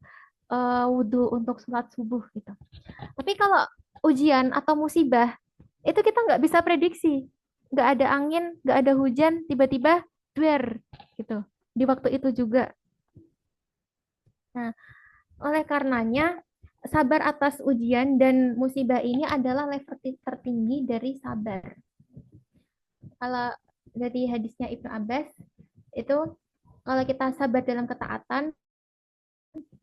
D: wudhu untuk sholat subuh gitu. Tapi kalau ujian atau musibah itu kita nggak bisa prediksi, nggak ada angin, nggak ada hujan, tiba-tiba duer gitu di waktu itu juga. Nah, oleh karenanya sabar atas ujian dan musibah ini adalah level tertinggi dari sabar. Kalau dari hadisnya Ibnu Abbas itu kalau kita sabar dalam ketaatan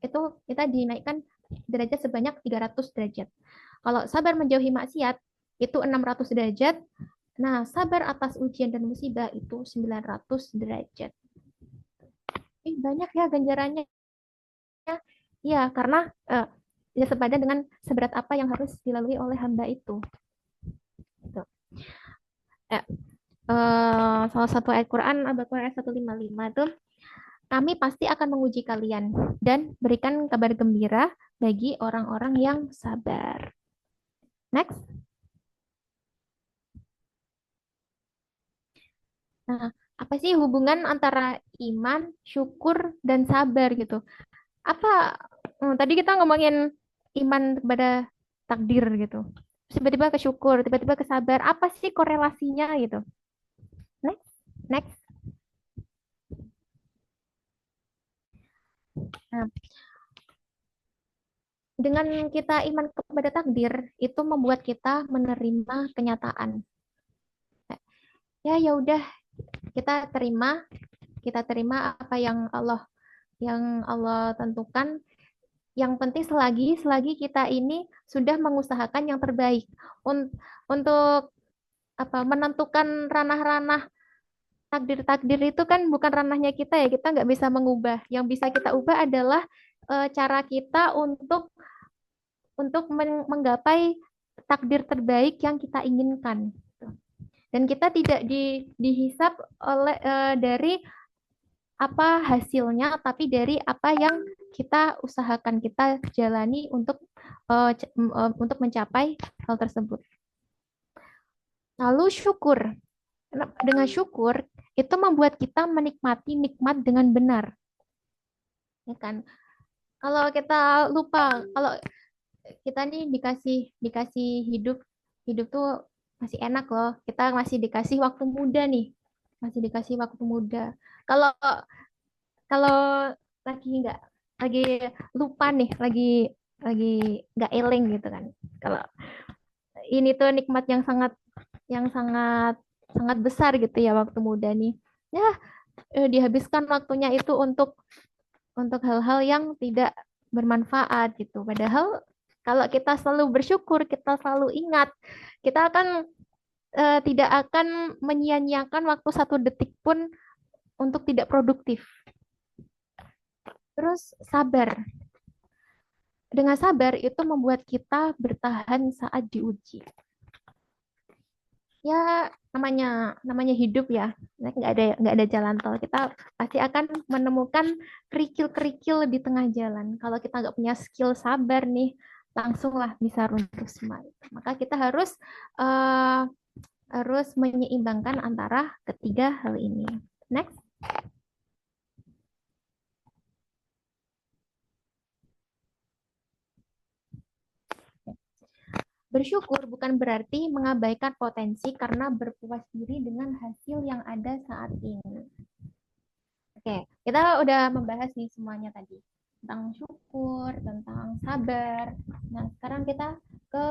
D: itu kita dinaikkan derajat sebanyak 300 derajat. Kalau sabar menjauhi maksiat itu 600 derajat. Nah, sabar atas ujian dan musibah itu 900 derajat. Banyak ya ganjarannya. Ya, karena ya sepadan dengan seberat apa yang harus dilalui oleh hamba itu. Gitu. Salah satu ayat Quran, Al-Baqarah ayat 155 itu, kami pasti akan menguji kalian dan berikan kabar gembira bagi orang-orang yang sabar. Next. Nah, apa sih hubungan antara iman, syukur, dan sabar gitu? Tadi kita ngomongin iman kepada takdir gitu. Tiba-tiba ke syukur, tiba-tiba ke sabar. Apa sih korelasinya gitu? Next. Next. Nah, dengan kita iman kepada takdir, itu membuat kita menerima kenyataan. Ya udah, kita terima apa yang Allah tentukan. Yang penting selagi kita ini sudah mengusahakan yang terbaik untuk menentukan ranah-ranah takdir itu kan bukan ranahnya kita ya, kita nggak bisa mengubah. Yang bisa kita ubah adalah cara kita untuk menggapai takdir terbaik yang kita inginkan. Dan kita tidak dihisap dari apa hasilnya, tapi dari apa yang kita usahakan, kita jalani untuk mencapai hal tersebut. Lalu syukur. Dengan syukur itu membuat kita menikmati nikmat dengan benar, ya kan? Kalau kita lupa, kalau kita nih dikasih dikasih hidup, hidup tuh masih enak loh. Kita masih dikasih waktu muda nih, masih dikasih waktu muda. Kalau kalau lagi nggak, lagi lupa nih, lagi nggak eling gitu kan. Kalau ini tuh nikmat yang sangat sangat besar gitu ya waktu muda nih. Ya, dihabiskan waktunya itu untuk hal-hal yang tidak bermanfaat gitu. Padahal kalau kita selalu bersyukur, kita selalu ingat, kita akan tidak akan menyia-nyiakan waktu 1 detik pun untuk tidak produktif. Terus sabar. Dengan sabar itu membuat kita bertahan saat diuji. Ya, namanya hidup ya, nggak ada jalan tol. Kita pasti akan menemukan kerikil-kerikil di tengah jalan. Kalau kita nggak punya skill sabar nih, langsunglah bisa runtuh semua. Maka kita harus menyeimbangkan antara ketiga hal ini. Next. Bersyukur bukan berarti mengabaikan potensi karena berpuas diri dengan hasil yang ada saat ini. Oke, kita udah membahas nih semuanya tadi. Tentang syukur, tentang sabar. Nah, sekarang kita ke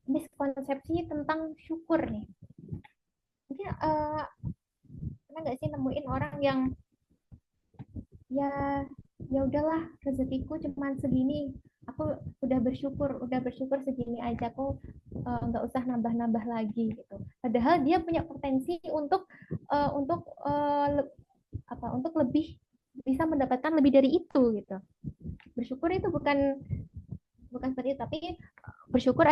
D: miskonsepsi tentang syukur nih. Mungkin pernah nggak sih nemuin orang yang ya ya udahlah, rezekiku cuma segini, aku udah bersyukur segini aja, aku nggak usah nambah-nambah lagi gitu. Padahal dia punya potensi untuk lebih bisa mendapatkan lebih dari itu gitu. Bersyukur itu bukan bukan seperti itu, tapi bersyukur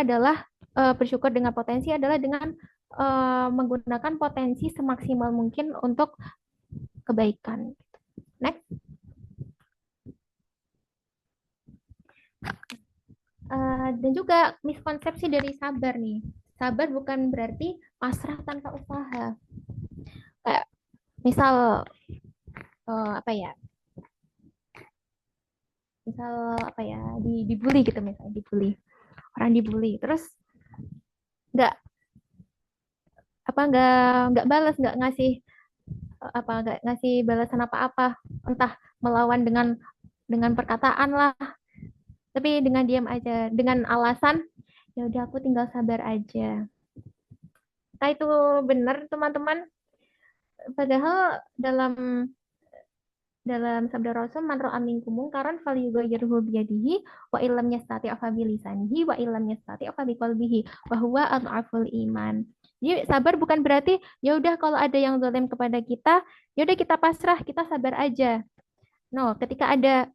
D: dengan potensi adalah dengan menggunakan potensi semaksimal mungkin untuk kebaikan. Next. Dan juga miskonsepsi dari sabar nih. Sabar bukan berarti pasrah tanpa usaha. Kayak misal apa ya? Misal apa ya? Dibully gitu misalnya, dibully. Orang dibully terus nggak nggak balas, nggak ngasih balasan apa-apa, entah melawan dengan perkataan lah, tapi dengan diam aja, dengan alasan ya udah aku tinggal sabar aja. Nah, itu benar teman-teman. Padahal dalam sabda Rasul, man ra'a minkum munkaran falyughayyirhu biyadihi wa illam yastati' fa bilisanihi wa illam yastati' fa biqalbihi wa huwa adhaful iman. Jadi sabar bukan berarti ya udah kalau ada yang zalim kepada kita, ya udah kita pasrah, kita sabar aja. No, ketika ada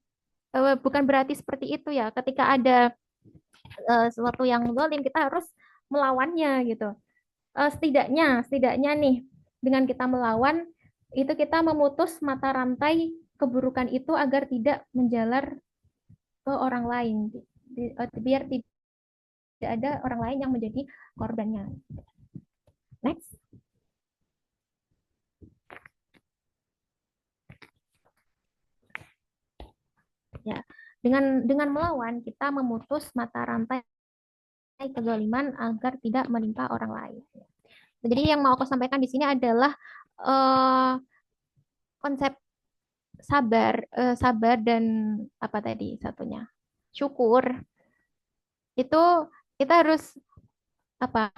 D: bukan berarti seperti itu ya. Ketika ada sesuatu yang zalim, kita harus melawannya gitu. Setidaknya nih, dengan kita melawan itu kita memutus mata rantai keburukan itu agar tidak menjalar ke orang lain, biar tidak ada orang lain yang menjadi korbannya. Next. Ya, dengan melawan kita memutus mata rantai kezaliman agar tidak menimpa orang lain. Jadi yang mau aku sampaikan di sini adalah konsep sabar dan apa tadi satunya, syukur. Itu kita harus apa,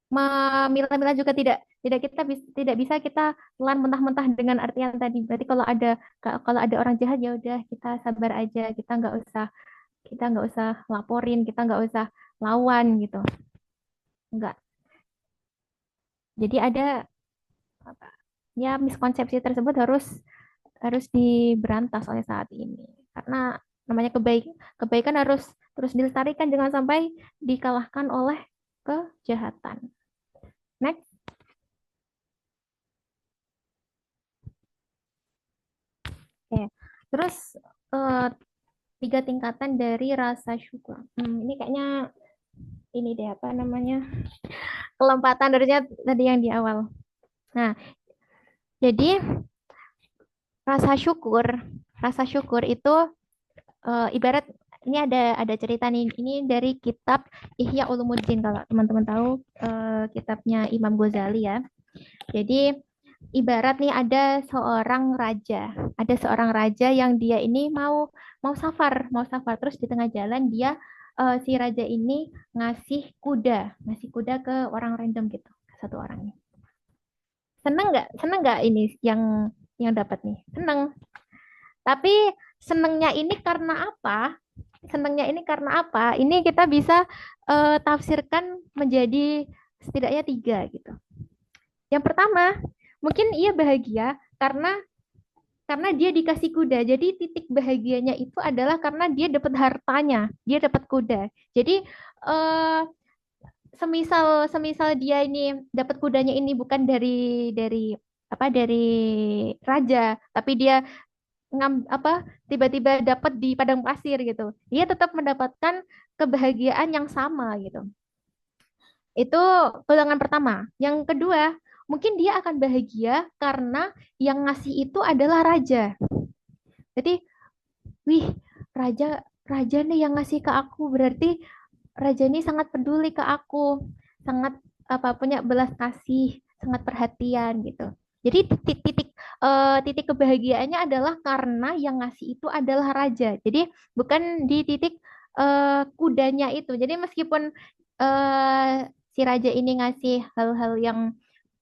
D: memilah-milah juga, tidak bisa kita telan mentah-mentah dengan artian tadi. Berarti kalau ada orang jahat ya udah kita sabar aja, kita nggak usah laporin, kita nggak usah lawan gitu. Enggak. Jadi ada apa, ya miskonsepsi tersebut harus diberantas oleh saat ini. Karena namanya kebaikan harus terus dilestarikan, jangan sampai dikalahkan oleh kejahatan. Next. Oke. Terus eh, 3 tingkatan dari rasa syukur. Ini kayaknya ini deh apa namanya kelompatan darinya tadi yang di awal. Nah, jadi rasa syukur itu ibarat ini ada cerita nih. Ini dari kitab Ihya Ulumuddin kalau teman-teman tahu kitabnya Imam Ghazali ya. Jadi ibarat nih ada seorang raja yang dia ini mau safar terus di tengah jalan dia si raja ini ngasih kuda ke orang random gitu, satu orang nih. Seneng nggak ini yang dapat nih? Seneng. Tapi senengnya ini karena apa? Senengnya ini karena apa? Ini kita bisa tafsirkan menjadi setidaknya 3 gitu. Yang pertama, mungkin ia bahagia karena dia dikasih kuda. Jadi titik bahagianya itu adalah karena dia dapat hartanya, dia dapat kuda. Jadi eh, semisal semisal dia ini dapat kudanya ini bukan dari raja, tapi dia tiba-tiba dapat di padang pasir gitu. Dia tetap mendapatkan kebahagiaan yang sama gitu. Itu golongan pertama. Yang kedua, mungkin dia akan bahagia karena yang ngasih itu adalah raja. Jadi, wih, raja raja nih yang ngasih ke aku, berarti raja ini sangat peduli ke aku, sangat punya belas kasih, sangat perhatian gitu. Jadi titik kebahagiaannya adalah karena yang ngasih itu adalah raja. Jadi bukan di titik kudanya itu. Jadi meskipun eh, si raja ini ngasih hal-hal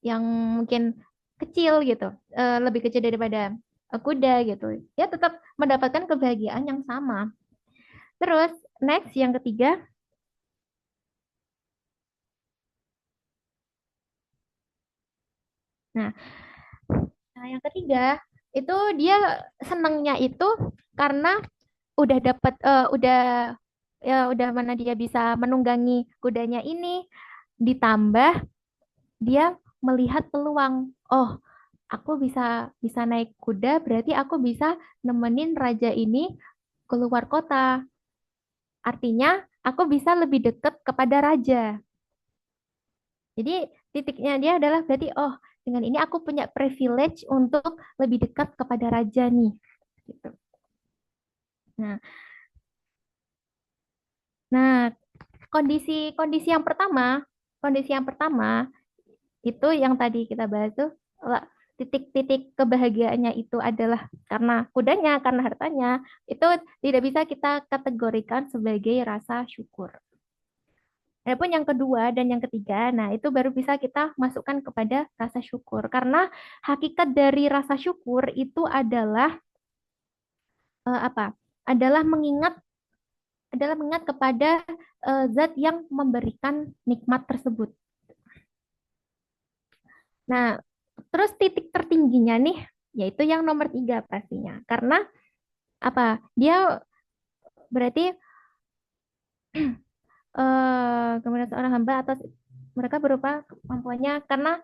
D: yang mungkin kecil gitu, lebih kecil daripada kuda gitu, dia tetap mendapatkan kebahagiaan yang sama. Terus next yang ketiga, nah, yang ketiga itu dia senangnya itu karena udah dapat udah mana dia bisa menunggangi kudanya ini, ditambah dia melihat peluang. Oh, aku bisa bisa naik kuda, berarti aku bisa nemenin raja ini keluar kota. Artinya aku bisa lebih dekat kepada raja. Jadi titiknya dia adalah berarti oh dengan ini aku punya privilege untuk lebih dekat kepada raja nih. Gitu. Nah, nah kondisi kondisi yang pertama itu yang tadi kita bahas tuh titik-titik kebahagiaannya itu adalah karena kudanya, karena hartanya, itu tidak bisa kita kategorikan sebagai rasa syukur. Adapun yang kedua dan yang ketiga, nah itu baru bisa kita masukkan kepada rasa syukur. Karena hakikat dari rasa syukur itu adalah apa? Adalah mengingat kepada zat yang memberikan nikmat tersebut. Nah, terus titik tertingginya nih, yaitu yang nomor 3 pastinya. Karena apa? Dia berarti kemudian seorang hamba atau mereka berupa kemampuannya karena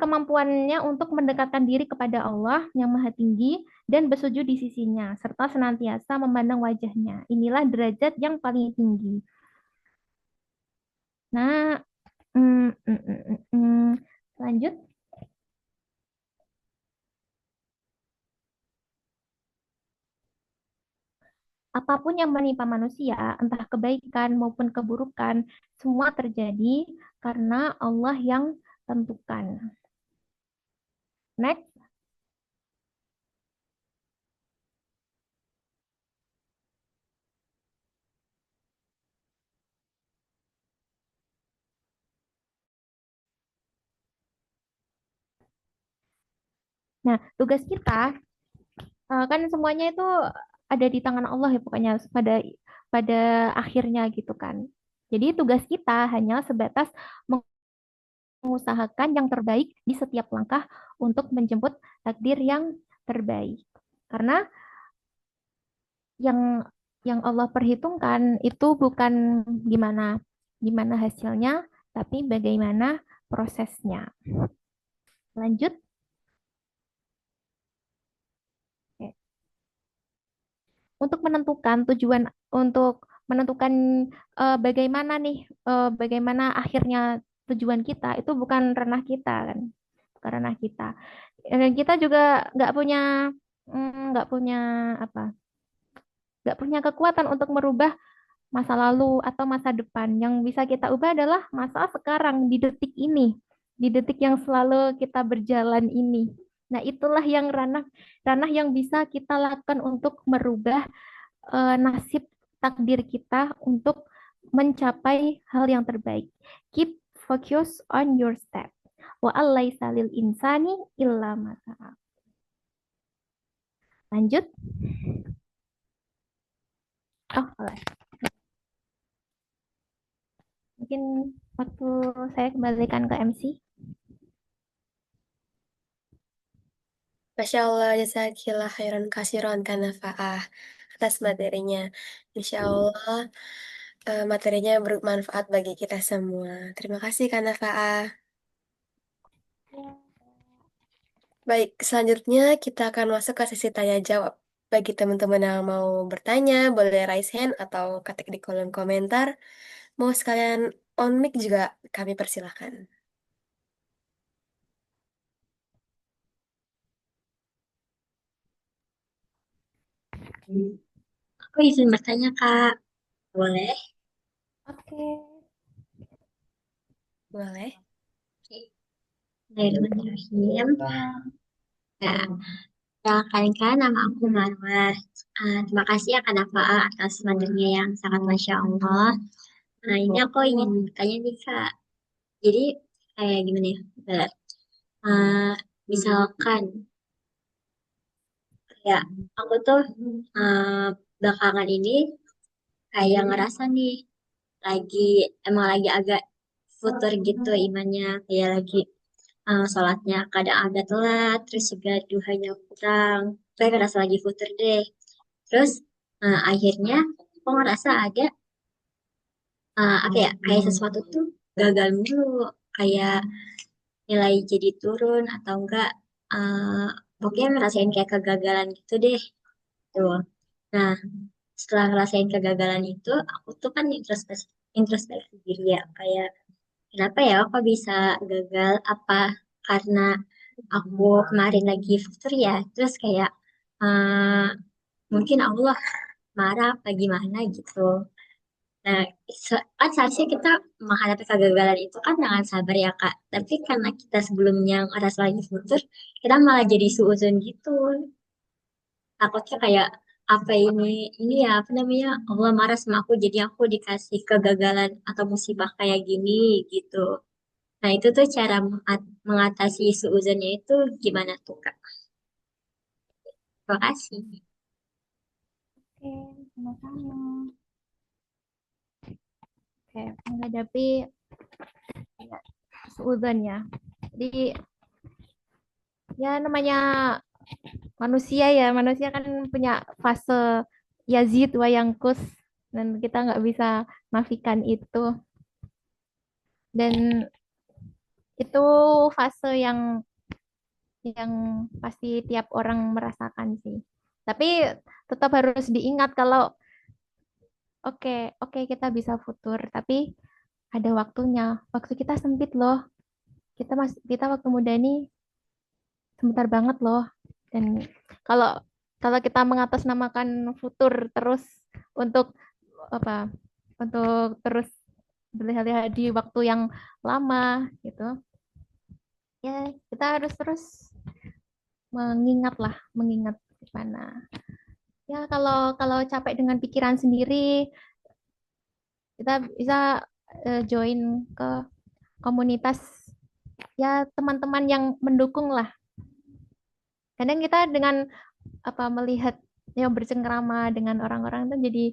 D: kemampuannya untuk mendekatkan diri kepada Allah yang Maha Tinggi dan bersujud di sisinya serta senantiasa memandang wajahnya. Inilah derajat yang paling tinggi. Nah, lanjut. Apapun yang menimpa manusia, entah kebaikan maupun keburukan, semua terjadi karena Allah yang tentukan. Next. Nah, tugas kita kan semuanya itu ada di tangan Allah ya pokoknya pada pada akhirnya gitu kan. Jadi tugas kita hanya sebatas mengusahakan yang terbaik di setiap langkah untuk menjemput takdir yang terbaik. Karena yang yang Allah perhitungkan itu bukan gimana gimana hasilnya, tapi bagaimana prosesnya. Lanjut. Oke. untuk menentukan tujuan, untuk menentukan bagaimana nih, bagaimana akhirnya tujuan kita, itu bukan ranah kita kan, bukan ranah kita. Dan kita juga nggak punya nggak punya apa, nggak punya kekuatan untuk merubah masa lalu atau masa depan. Yang bisa kita ubah adalah masa sekarang, di detik ini, di detik yang selalu kita berjalan ini. Nah, itulah yang ranah yang bisa kita lakukan untuk merubah nasib takdir kita untuk mencapai hal yang terbaik. Keep focus on your step. Wa alaisa lil insani illa ma sa'a. Lanjut. Oh, boleh. Mungkin waktu saya kembalikan ke MC.
A: Masya Allah, jazakillah khairan kasiron kanafa'ah atas materinya. Insya Allah materinya bermanfaat bagi kita semua. Terima kasih kanafa'ah. Baik, selanjutnya kita akan masuk ke sesi tanya jawab. Bagi teman-teman yang mau bertanya, boleh raise hand atau ketik di kolom komentar. Mau sekalian on mic juga kami persilahkan.
B: Aku izin bertanya, Kak. Boleh?
D: Oke.
A: Boleh.
B: Bismillahirrahmanirrahim. Ya, perkenalkan kan nama aku Marwah. Terima kasih ya Kak Nafa atas materinya yang sangat Masya Allah. Nah, ini aku ingin bertanya nih Kak. Jadi, kayak gimana ya? Bentar. Eh, Misalkan, ya, aku tuh eh, belakangan ini kayak ngerasa nih, lagi, emang lagi agak futur gitu imannya. Kayak lagi sholatnya kadang agak telat, terus juga duhanya kurang. Saya ngerasa lagi futur deh. Terus akhirnya aku ngerasa ada apa ya kayak sesuatu tuh gagal mulu, kayak nilai jadi turun atau enggak, eh pokoknya ngerasain kayak kegagalan gitu deh tuh. Nah, setelah ngerasain kegagalan itu aku tuh kan introspeksi diri ya, kayak kenapa ya kok bisa gagal, apa karena aku kemarin lagi futur ya, terus kayak eh mungkin Allah marah apa gimana gitu. Nah, kan seharusnya kita menghadapi kegagalan itu kan dengan sabar ya Kak. Tapi karena kita sebelumnya ngerasa lagi futur, kita malah jadi suuzon gitu. Takutnya kayak apa ini ya apa namanya, Allah marah sama aku jadi aku dikasih kegagalan atau musibah kayak gini gitu. Nah, itu tuh cara mengatasi suuzonnya itu gimana tuh Kak? Terima kasih.
D: Oke, sama-sama. Oke, menghadapi ya, suudzon ya. Jadi ya namanya manusia kan punya fase yazid wa yangkus, dan kita nggak bisa nafikan itu. Dan itu fase yang pasti tiap orang merasakan sih. Tapi tetap harus diingat kalau oke, oke kita bisa futur, tapi ada waktunya. Waktu kita sempit loh. Kita waktu muda ini sebentar banget loh. Dan kalau kalau kita mengatasnamakan futur terus untuk apa? Untuk terus berlihat-lihat di waktu yang lama gitu. Ya, kita harus terus mengingat gimana. Ya, kalau kalau capek dengan pikiran sendiri, kita bisa join ke komunitas ya teman-teman yang mendukung lah. Kadang kita dengan apa melihat yang bercengkrama dengan orang-orang itu jadi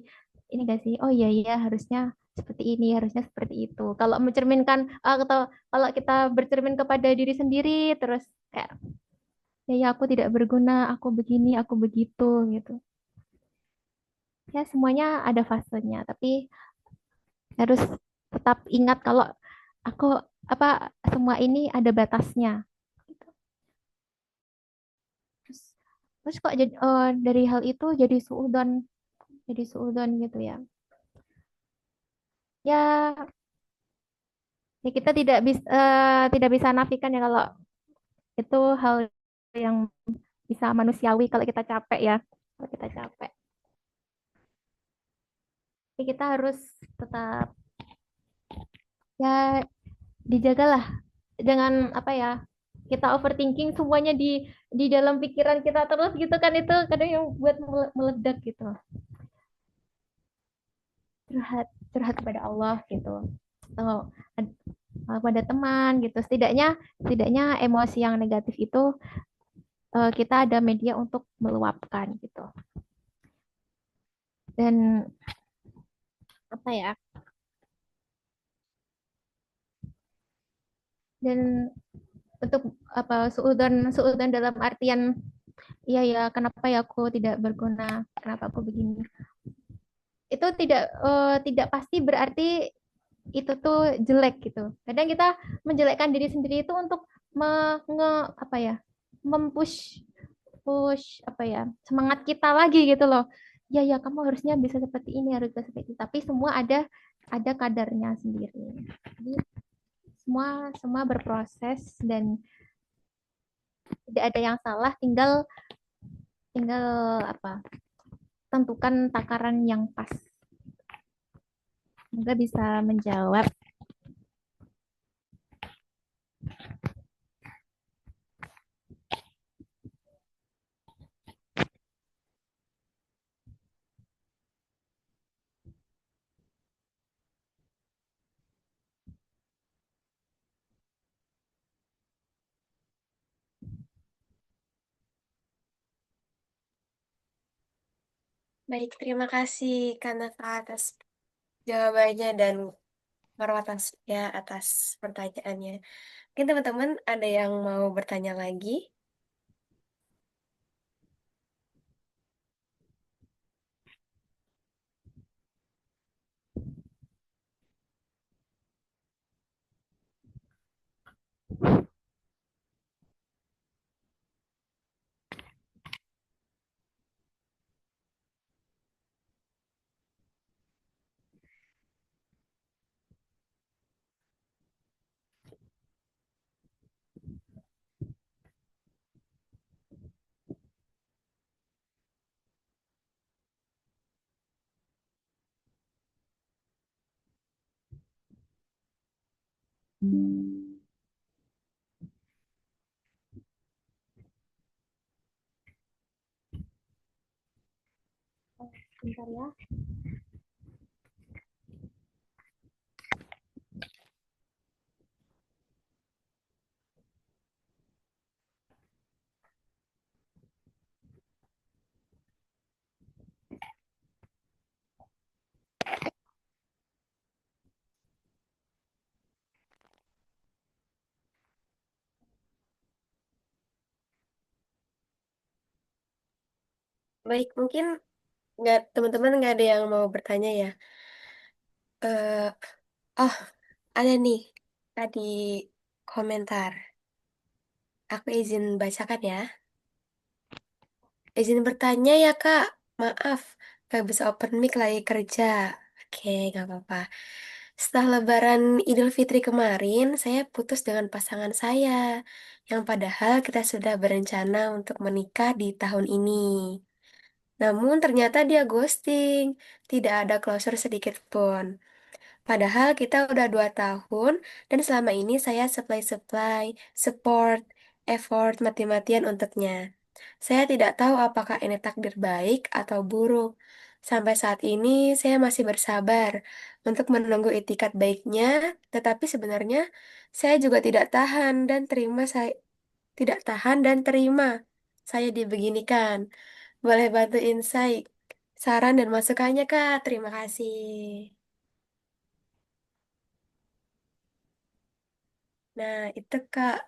D: ini gak sih? Oh iya iya harusnya seperti ini, harusnya seperti itu. Kalau mencerminkan atau kalau kita bercermin kepada diri sendiri terus kayak ya, ya aku tidak berguna, aku begini, aku begitu gitu. Ya semuanya ada fasenya, tapi harus tetap ingat kalau aku apa semua ini ada batasnya. Gitu. Terus, terus kok jadi dari hal itu jadi suudzon. jadi suudzon gitu ya. Ya, ya kita tidak bisa nafikan ya kalau itu hal yang bisa manusiawi kalau kita capek ya. Kalau kita capek. Jadi kita harus tetap ya dijagalah, jangan apa ya, kita overthinking semuanya di dalam pikiran kita terus gitu kan, itu kadang yang buat meledak gitu. Curhat curhat kepada Allah gitu, atau pada teman gitu, setidaknya emosi yang negatif itu kita ada media untuk meluapkan gitu. Dan apa ya, dan untuk apa, suudzon dalam artian iya ya, kenapa ya aku tidak berguna, kenapa aku begini, itu tidak pasti berarti itu tuh jelek gitu. Kadang kita menjelekkan diri sendiri itu untuk apa ya, mempush push apa ya, semangat kita lagi gitu loh. Ya ya, kamu harusnya bisa seperti ini, harus bisa seperti itu. Tapi semua ada kadarnya sendiri. Jadi semua semua berproses dan tidak ada yang salah, tinggal tinggal apa, tentukan takaran yang pas. Semoga bisa menjawab.
A: Baik, terima kasih Kanafa atas jawabannya dan Marwa atas ya atas pertanyaannya. Mungkin teman-teman ada yang mau bertanya lagi?
D: Bentar ya.
A: Baik, mungkin nggak teman-teman nggak ada yang mau bertanya ya. Oh, ada nih tadi komentar. Aku izin bacakan ya. Izin bertanya ya Kak. Maaf, gak bisa open mic lagi kerja. Oke, nggak apa-apa. Setelah Lebaran Idul Fitri kemarin, saya putus dengan pasangan saya. Yang padahal kita sudah berencana untuk menikah di tahun ini. Namun ternyata dia ghosting. Tidak ada closure sedikit pun. Padahal kita udah 2 tahun dan selama ini saya supply-supply, support, effort mati-matian untuknya. Saya tidak tahu apakah ini takdir baik atau buruk. Sampai saat ini saya masih bersabar untuk menunggu itikat baiknya, tetapi sebenarnya saya juga tidak tahan dan terima saya dibeginikan. Boleh bantu insight, saran dan masukannya Kak. Terima kasih. Nah, itu Kak,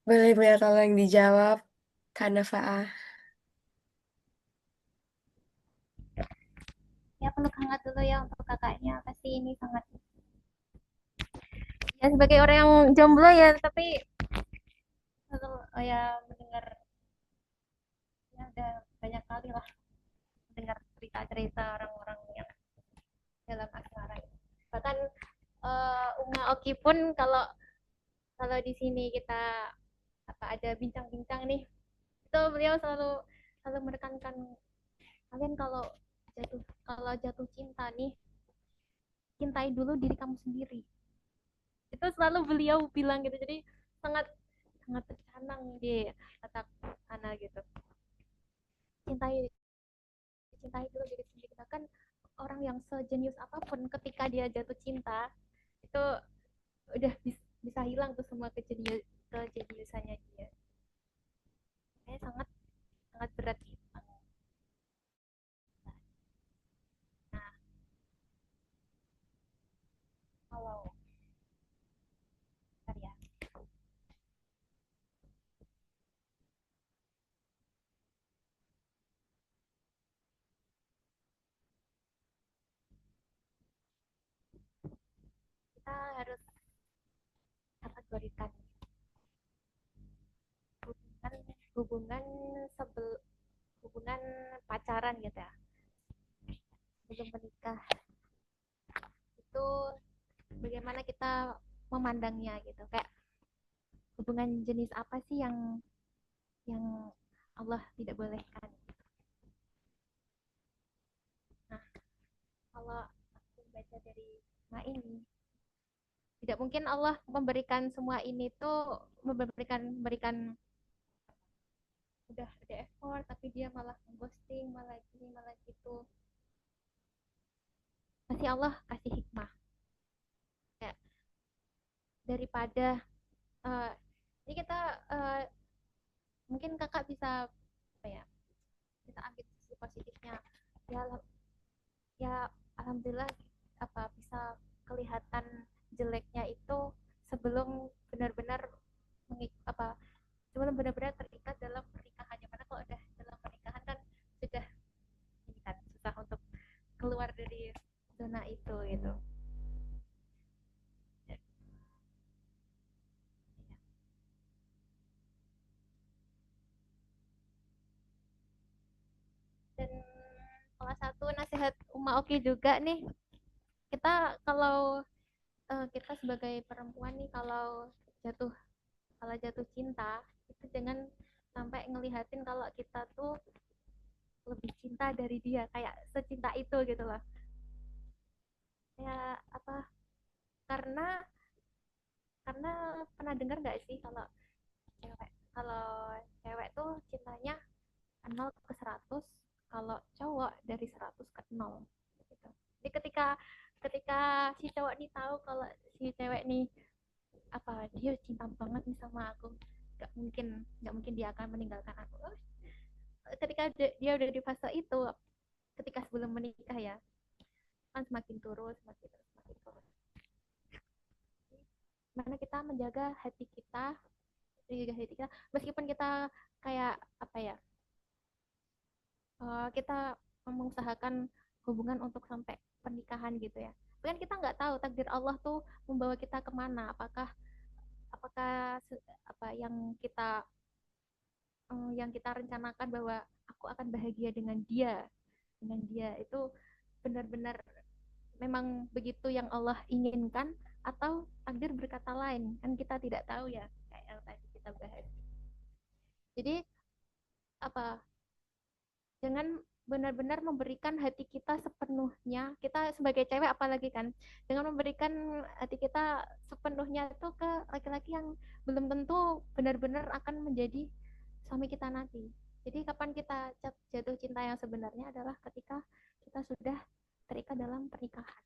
A: boleh minta tolong dijawab, Kak Nafa'ah.
D: Ya, peluk hangat dulu ya untuk kakaknya, pasti ini sangat, ya sebagai orang yang jomblo ya, tapi ya mendengar, ya udah banyak kali lah mendengar cerita-cerita orang-orang yang dalam asmara ini. Bahkan Uma Oki pun kalau kalau di sini kita ada bincang-bincang nih, itu beliau selalu selalu menekankan kalian kalau jatuh cinta nih, cintai dulu diri kamu sendiri. Itu selalu beliau bilang gitu. Jadi sangat sangat tercanang di otak Ana gitu. Cintai cintai dulu diri sendiri. Bahkan orang yang sejenius apapun ketika dia jatuh cinta itu udah bisa hilang tuh semua kejeniusannya dia. Sangat sangat berat gitu. Nah, kalau bentar ya. Kita harus kategorikan hubungan hubungan pacaran gitu ya, belum menikah, itu bagaimana kita memandangnya gitu, kayak hubungan jenis apa sih yang Allah tidak bolehkan. Nah, kalau aku baca dari ini, tidak mungkin Allah memberikan semua ini tuh memberikan udah ada effort tapi dia malah ghosting, malah gini malah gitu. Pasti Allah kasih hikmah, kayak daripada ini kita mungkin kakak bisa apa ya, kita ambil sisi positifnya ya. Ya alhamdulillah bisa kelihatan jeleknya itu sebelum benar-benar sebelum benar-benar terikat dalam pernikahannya. Karena kalau udah dalam pernikahan kan sudah ini kan susah untuk keluar dari zona itu gitu. Dan salah satu nasihat Uma Oki juga nih, kita kalau kita sebagai perempuan nih jatuh kalau jatuh cinta itu jangan sampai ngelihatin kalau kita tuh lebih cinta dari dia, kayak secinta itu gitu loh. Ya karena pernah dengar nggak sih kalau cewek tuh cintanya 0 ke 100, kalau cowok dari 100 ke 0 gitu. Jadi ketika si cowok nih tahu kalau si cewek nih dia cinta banget nih sama aku, nggak mungkin dia akan meninggalkan aku. Ketika dia udah di fase itu, ketika sebelum menikah ya, kan semakin turun, semakin turun. Mana kita menjaga hati kita meskipun kita kayak kita mengusahakan hubungan untuk sampai pernikahan gitu ya. Kan kita nggak tahu takdir Allah tuh membawa kita kemana. Apakah yang kita rencanakan bahwa aku akan bahagia dengan dia itu benar-benar memang begitu yang Allah inginkan, atau takdir berkata lain, kan kita tidak tahu ya, kayak yang tadi kita bahas. Jadi jangan benar-benar memberikan hati kita sepenuhnya, kita sebagai cewek apalagi kan, dengan memberikan hati kita sepenuhnya itu ke laki-laki yang belum tentu benar-benar akan menjadi suami kita nanti. Jadi kapan kita jatuh cinta yang sebenarnya adalah ketika kita sudah terikat dalam pernikahan.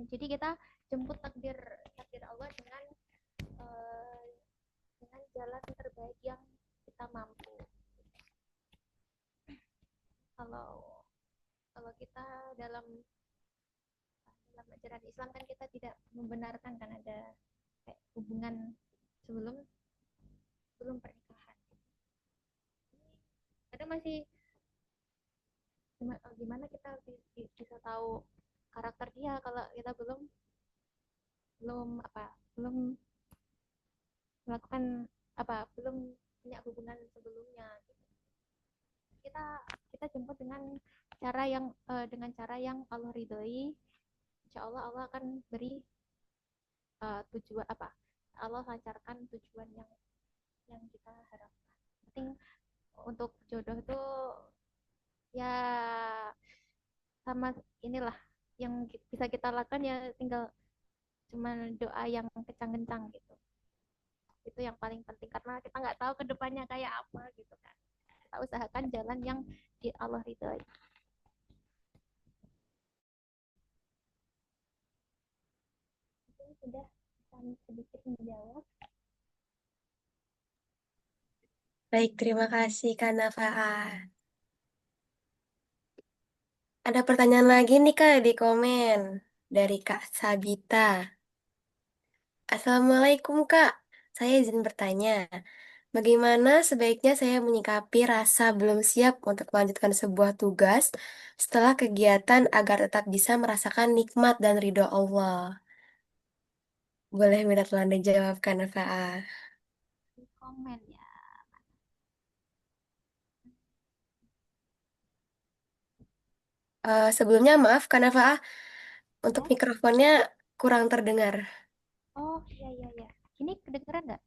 D: Jadi kita jemput takdir Allah dengan jalan terbaik yang kita mampu. Kalau dalam ajaran Islam kan kita tidak membenarkan kan ada kayak hubungan sebelum sebelum pernikahan. Kadang masih gimana kita bisa tahu karakter dia kalau kita belum belum apa belum melakukan belum punya hubungan sebelumnya gitu. kita kita jemput dengan cara yang Allah ridhoi. Insya Allah Allah akan beri tujuan Allah lancarkan tujuan yang kita harapkan. Penting untuk jodoh tuh ya sama inilah yang bisa kita lakukan ya tinggal cuma doa yang kencang-kencang gitu. Itu yang paling penting karena kita nggak tahu kedepannya kayak apa gitu kan. Kita usahakan jalan yang di Allah ridhoi. Mungkin sudah sedikit menjawab.
A: Baik, terima kasih Kak Nafaah. Ada pertanyaan lagi nih Kak di komen dari Kak Sabita. Assalamualaikum Kak, saya izin bertanya, bagaimana sebaiknya saya menyikapi rasa belum siap untuk melanjutkan sebuah tugas setelah kegiatan agar tetap bisa merasakan nikmat dan ridho Allah? Boleh minta tolong dijawab Kak Nafaah.
D: Di komen ya.
A: Sebelumnya maaf Kak Nafaah, untuk
D: Ya.
A: mikrofonnya kurang terdengar.
D: Oh iya iya iya. Ini kedengeran nggak?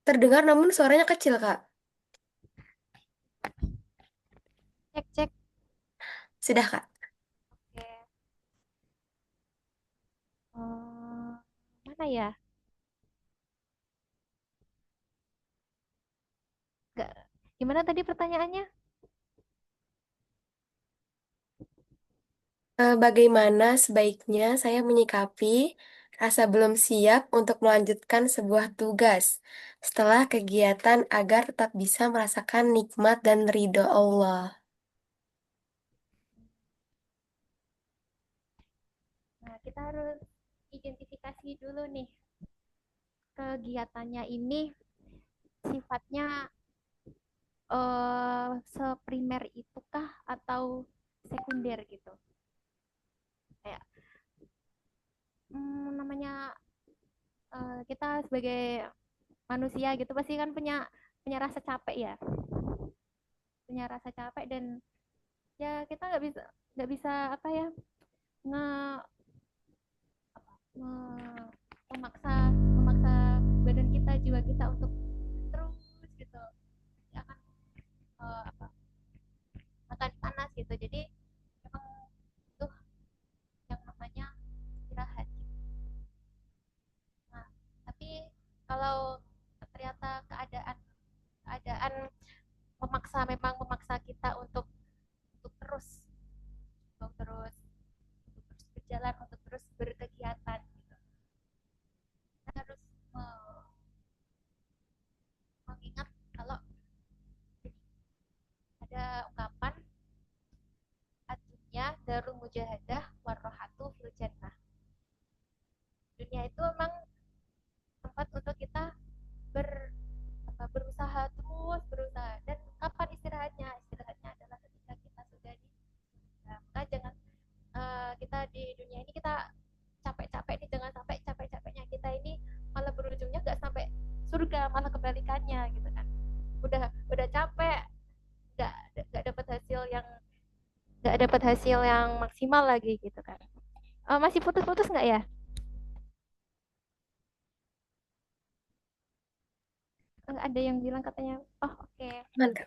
A: Terdengar namun suaranya kecil Kak.
D: Cek cek.
A: Sudah Kak.
D: Oke. Eh, mana ya? Nggak. Gimana tadi pertanyaannya?
A: Bagaimana sebaiknya saya menyikapi rasa belum siap untuk melanjutkan sebuah tugas setelah kegiatan agar tetap bisa merasakan nikmat dan ridho Allah?
D: Nah, kita harus identifikasi dulu nih kegiatannya ini sifatnya seprimer itukah atau sekunder gitu. Kayak namanya kita sebagai manusia gitu pasti kan punya punya rasa capek ya, punya rasa capek dan ya kita nggak bisa apa ya nge, nge- memaksa memaksa badan kita jiwa kita untuk terus gitu ya akan akan panas gitu jadi memang itu yang namanya istirahat gitu. Nah tapi kalau ternyata keadaan memaksa kita untuk terus untuk terus untuk terus berjalan untuk terus berkegiatan gitu. Kita harus mengingat kalau ada ungkapan dunia darul mujahadah warrohatu fil jannah. Dunia itu memang tempat untuk kita berusaha terus berusaha dan kapan istirahatnya adalah ketika kita sudah di maka jangan kita di dunia ini kita capek-capek nih jangan sampai capek-capeknya kita ini malah berujungnya nggak sampai surga malah kebalikannya gitu kan udah capek nggak nggak dapat hasil yang maksimal lagi gitu kan. Masih putus-putus nggak ya? Ada yang bilang katanya oh oke okay.
A: Mantap.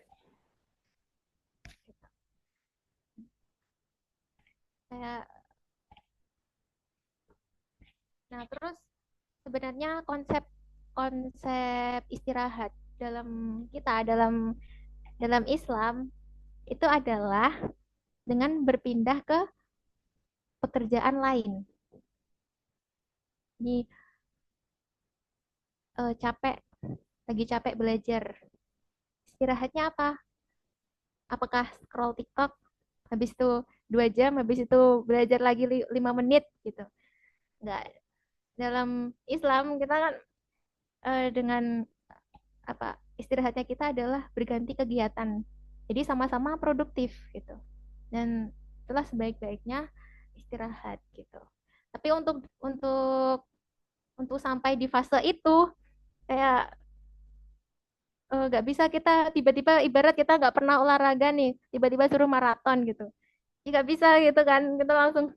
D: Kayak nah terus sebenarnya konsep konsep istirahat dalam dalam Islam itu adalah dengan berpindah ke pekerjaan lain. Ini lagi capek belajar. Istirahatnya apa? Apakah scroll TikTok habis itu 2 jam, habis itu belajar lagi 5 menit gitu. Nggak, dalam Islam kita kan dengan apa istirahatnya kita adalah berganti kegiatan. Jadi sama-sama produktif gitu. Dan itulah sebaik-baiknya istirahat gitu. Tapi untuk sampai di fase itu kayak nggak bisa kita tiba-tiba ibarat kita nggak pernah olahraga nih, tiba-tiba suruh maraton gitu. Ya nggak bisa gitu kan, kita langsung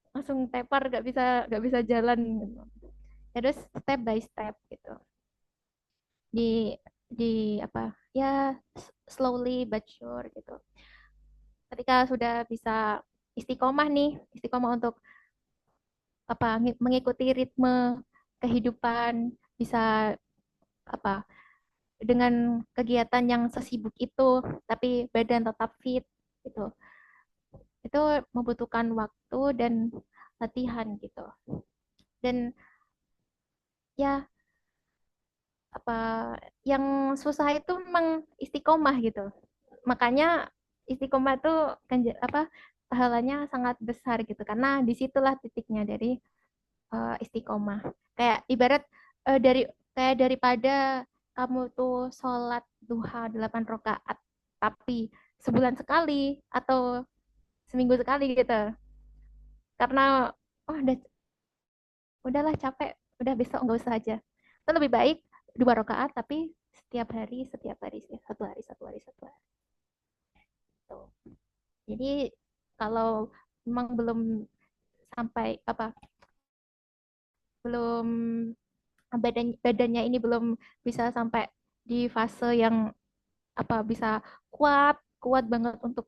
D: langsung tepar, nggak bisa jalan gitu. Terus step by step gitu. Di apa ya, slowly but sure gitu. Ketika sudah bisa istiqomah nih, istiqomah untuk apa mengikuti ritme kehidupan, bisa apa dengan kegiatan yang sesibuk itu tapi badan tetap fit gitu. Itu membutuhkan waktu dan latihan gitu. Dan ya apa yang susah itu memang istiqomah gitu. Makanya istiqomah itu kan apa pahalanya sangat besar gitu karena disitulah titiknya dari istiqomah. Kayak ibarat dari kayak daripada kamu tuh sholat duha 8 rakaat tapi sebulan sekali atau seminggu sekali gitu. Karena oh udahlah capek, udah besok nggak usah aja. Itu lebih baik 2 rakaat tapi setiap hari, satu hari, satu hari, satu hari. Tuh. Jadi kalau memang belum sampai apa belum badannya ini belum bisa sampai di fase yang apa bisa kuat kuat banget untuk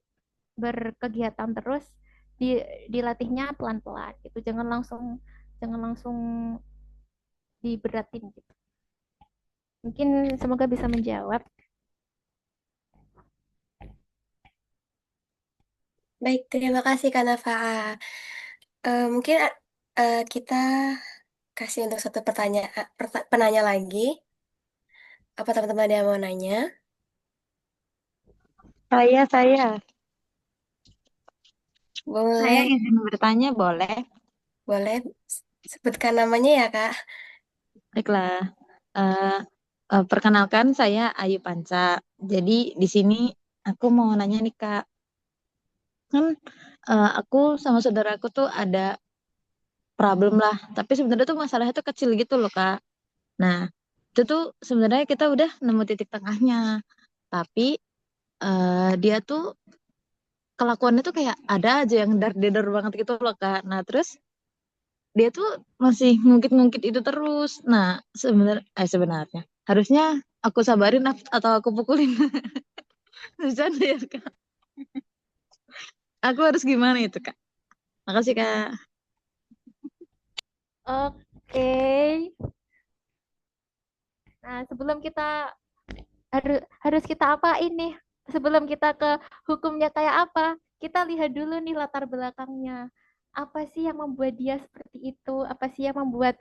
D: berkegiatan terus, di dilatihnya pelan-pelan gitu, jangan langsung diberatin gitu. Mungkin semoga bisa menjawab.
A: Baik, terima kasih Kak Nafa. Mungkin kita kasih untuk satu pertanyaan penanya lagi. Apa teman-teman ada yang mau nanya?
E: Saya
A: Boleh,
E: izin bertanya boleh?
A: boleh sebutkan namanya ya Kak.
E: Baiklah. Eh, Perkenalkan saya Ayu Panca. Jadi di sini aku mau nanya nih Kak. Kan aku sama saudara aku tuh ada problem lah. Tapi sebenarnya tuh masalahnya tuh kecil gitu loh Kak. Nah, itu tuh sebenarnya kita udah nemu titik tengahnya. Tapi dia tuh kelakuannya tuh kayak ada aja yang dar-dar banget gitu loh Kak. Nah, terus dia tuh masih ngungkit-ngungkit itu terus. Nah, sebenarnya harusnya aku sabarin atau aku pukulin. Bercanda ya, Kak. Aku harus gimana itu, Kak? Makasih, Kak.
D: Oke. Nah, sebelum kita harus kita apa ini? Sebelum kita ke hukumnya kayak apa, kita lihat dulu nih latar belakangnya. Apa sih yang membuat dia seperti itu? Apa sih yang membuat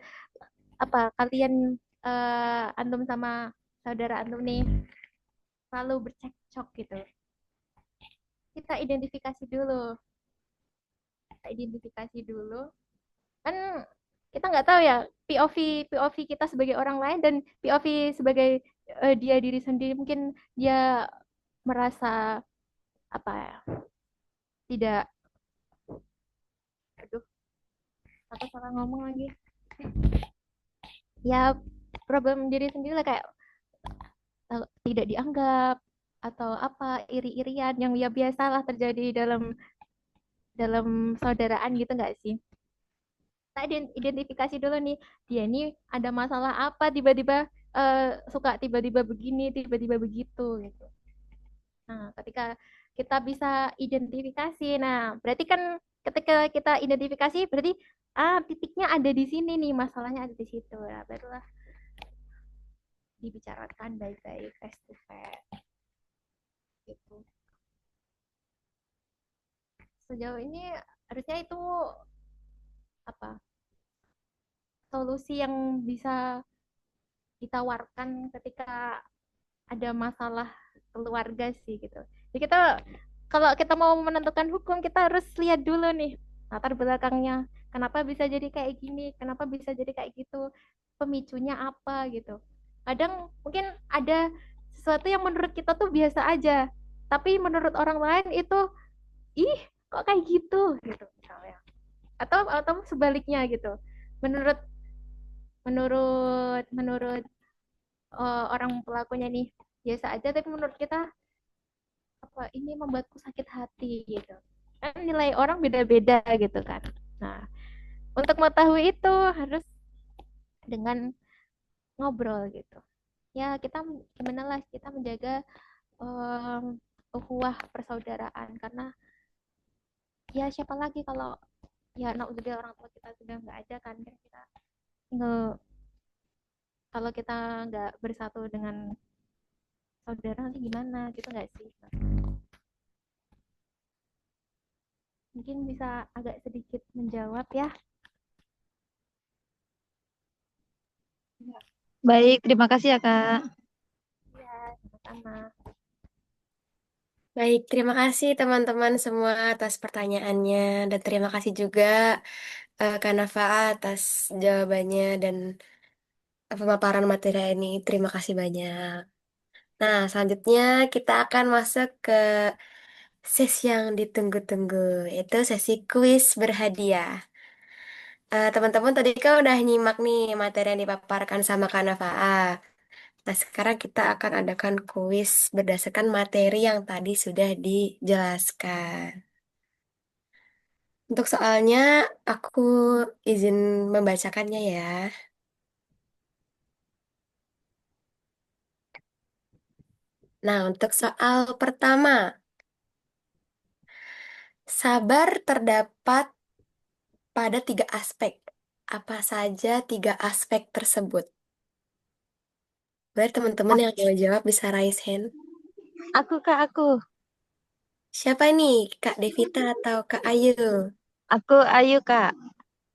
D: apa kalian antum sama saudara antum nih selalu bercekcok gitu? Kita identifikasi dulu. Kan kita nggak tahu ya POV kita sebagai orang lain dan POV sebagai dia diri sendiri, mungkin dia merasa apa ya, tidak, aduh apa salah ngomong lagi, ya problem diri sendiri lah, kayak tidak dianggap atau apa iri-irian yang ya biasalah terjadi dalam dalam saudaraan gitu nggak sih. Kita identifikasi dulu nih, dia ini ada masalah apa tiba-tiba suka tiba-tiba begini tiba-tiba begitu gitu. Nah, ketika kita bisa identifikasi, nah berarti kan ketika kita identifikasi berarti titiknya ada di sini nih, masalahnya ada di situ. Nah, barulah dibicarakan baik-baik face to face gitu. Sejauh ini harusnya itu apa solusi yang bisa ditawarkan ketika ada masalah keluarga sih gitu. Jadi kita kalau kita mau menentukan hukum, kita harus lihat dulu nih latar belakangnya. Kenapa bisa jadi kayak gini? Kenapa bisa jadi kayak gitu? Pemicunya apa gitu. Kadang mungkin ada sesuatu yang menurut kita tuh biasa aja, tapi menurut orang lain itu, ih, kok kayak gitu misalnya. Atau sebaliknya gitu. Menurut menurut menurut orang pelakunya nih biasa aja, tapi menurut kita apa ini membuatku sakit hati gitu kan, nilai orang beda-beda gitu kan. Nah, untuk mengetahui itu harus dengan ngobrol gitu ya. Kita gimana lah kita menjaga um, ukhuwah persaudaraan, karena ya siapa lagi kalau ya naudzubillah orang tua kita sudah nggak ada kan, kita tinggal, kalau kita nggak bersatu dengan saudara nanti gimana gitu nggak sih. Mungkin bisa agak sedikit menjawab ya.
E: Baik, terima kasih ya, Kak.
D: Ya, sama-sama.
A: Baik, terima kasih teman-teman semua atas pertanyaannya dan terima kasih juga Kak Nafa atas jawabannya dan pemaparan materi ini. Terima kasih banyak. Nah, selanjutnya kita akan masuk ke sesi yang ditunggu-tunggu, yaitu sesi kuis berhadiah. Teman-teman tadi kan udah nyimak nih materi yang dipaparkan sama Kak Nafa. Nah, sekarang kita akan adakan kuis berdasarkan materi yang tadi sudah dijelaskan. Untuk soalnya, aku izin membacakannya ya. Nah, untuk soal pertama, sabar terdapat pada tiga aspek. Apa saja tiga aspek tersebut? Boleh teman-teman yang mau jawab bisa raise hand.
E: Aku.
A: Siapa nih? Kak Devita atau Kak Ayu?
E: Aku Ayu, Kak.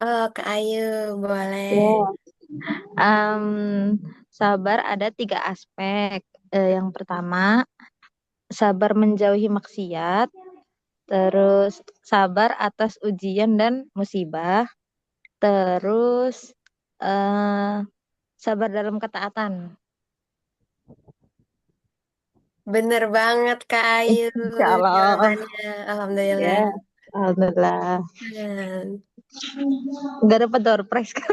A: Oh, Kak Ayu, boleh.
E: Ya. Em, Sabar ada tiga aspek. Yang pertama, sabar menjauhi maksiat. Terus, sabar atas ujian dan musibah. Terus, eh, sabar dalam ketaatan.
A: Bener banget, Kak Ayu.
E: Insya Allah.
A: Jawabannya. Alhamdulillah.
E: Ya, alhamdulillah.
A: Hmm.
E: Nggak dapat door prize, Kak.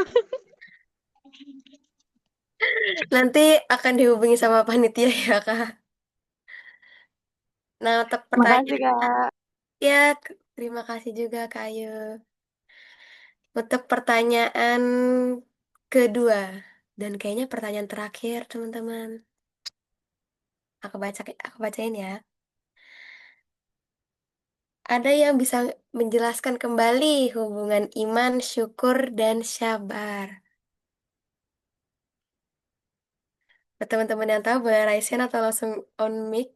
A: Nanti akan dihubungi sama panitia ya, Kak. Nah, untuk
E: Makasih,
A: pertanyaan,
E: Kak.
A: ya, terima kasih juga, Kak Ayu. Untuk pertanyaan kedua, dan kayaknya pertanyaan terakhir, teman-teman. Aku bacain ya. Ada yang bisa menjelaskan kembali hubungan iman, syukur, dan sabar. Buat teman-teman yang tahu, boleh raise hand atau langsung on mic.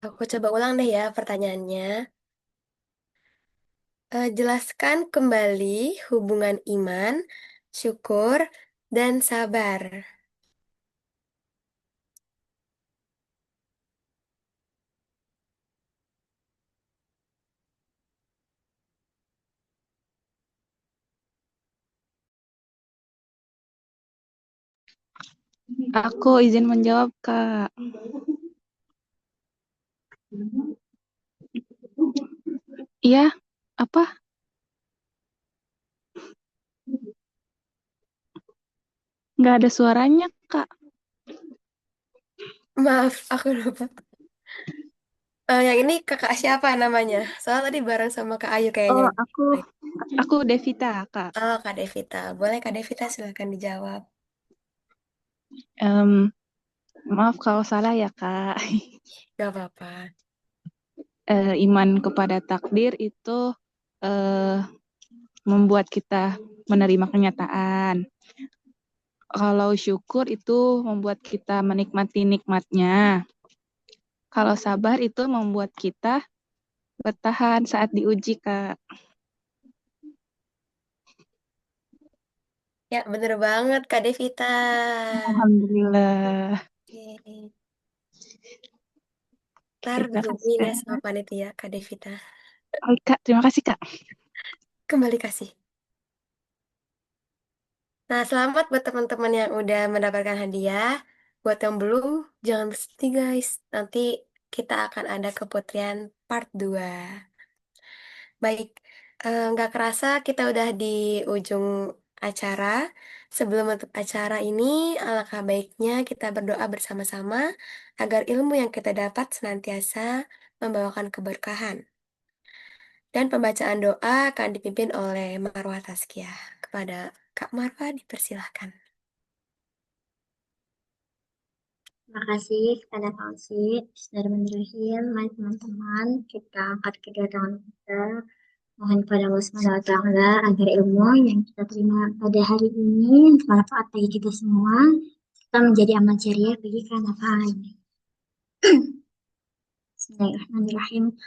A: Aku coba ulang deh ya pertanyaannya. Jelaskan kembali hubungan iman, syukur, dan sabar.
F: Aku izin menjawab, Kak. Iya, apa? Nggak ada suaranya, Kak.
A: Maaf, aku lupa. Yang ini kakak siapa namanya? Soalnya tadi bareng sama Kak Ayu kayaknya.
F: Oh, aku Devita, Kak.
A: Oh, Kak Devita. Boleh Kak Devita silakan dijawab.
F: Em, Maaf kalau salah ya, Kak.
A: Gak apa-apa.
F: Iman kepada takdir itu eh, membuat kita menerima kenyataan. Kalau syukur itu membuat kita menikmati nikmatnya. Kalau sabar itu membuat kita bertahan saat diuji, Kak.
A: Ya, bener banget Kak Devita.
F: Alhamdulillah.
A: Oke.
F: Oke,
A: Ntar
F: terima kasih,
A: dihubungin ya
F: Kak.
A: sama panitia Kak Devita.
F: Oke, Kak. Terima kasih, Kak.
A: Kembali kasih. Nah, selamat buat teman-teman yang udah mendapatkan hadiah. Buat yang belum, jangan bersedih guys. Nanti kita akan ada keputrian part 2. Baik, nggak kerasa kita udah di ujung acara. Sebelum menutup acara ini, alangkah baiknya kita berdoa bersama-sama agar ilmu yang kita dapat senantiasa membawakan keberkahan. Dan pembacaan doa akan dipimpin oleh Marwah Tazkiyah. Kepada Kak Marwah dipersilahkan.
B: Terima kasih kepada Pak Osi. Bismillahirrahmanirrahim. Mari teman-teman kita angkat kedua tangan kita. Mohon kepada Allah Subhanahu wa Ta'ala agar ilmu yang kita terima pada hari ini bermanfaat bagi kita semua. Kita menjadi amal jariah bagi kemanfaat ini. Bismillahirrahmanirrahim.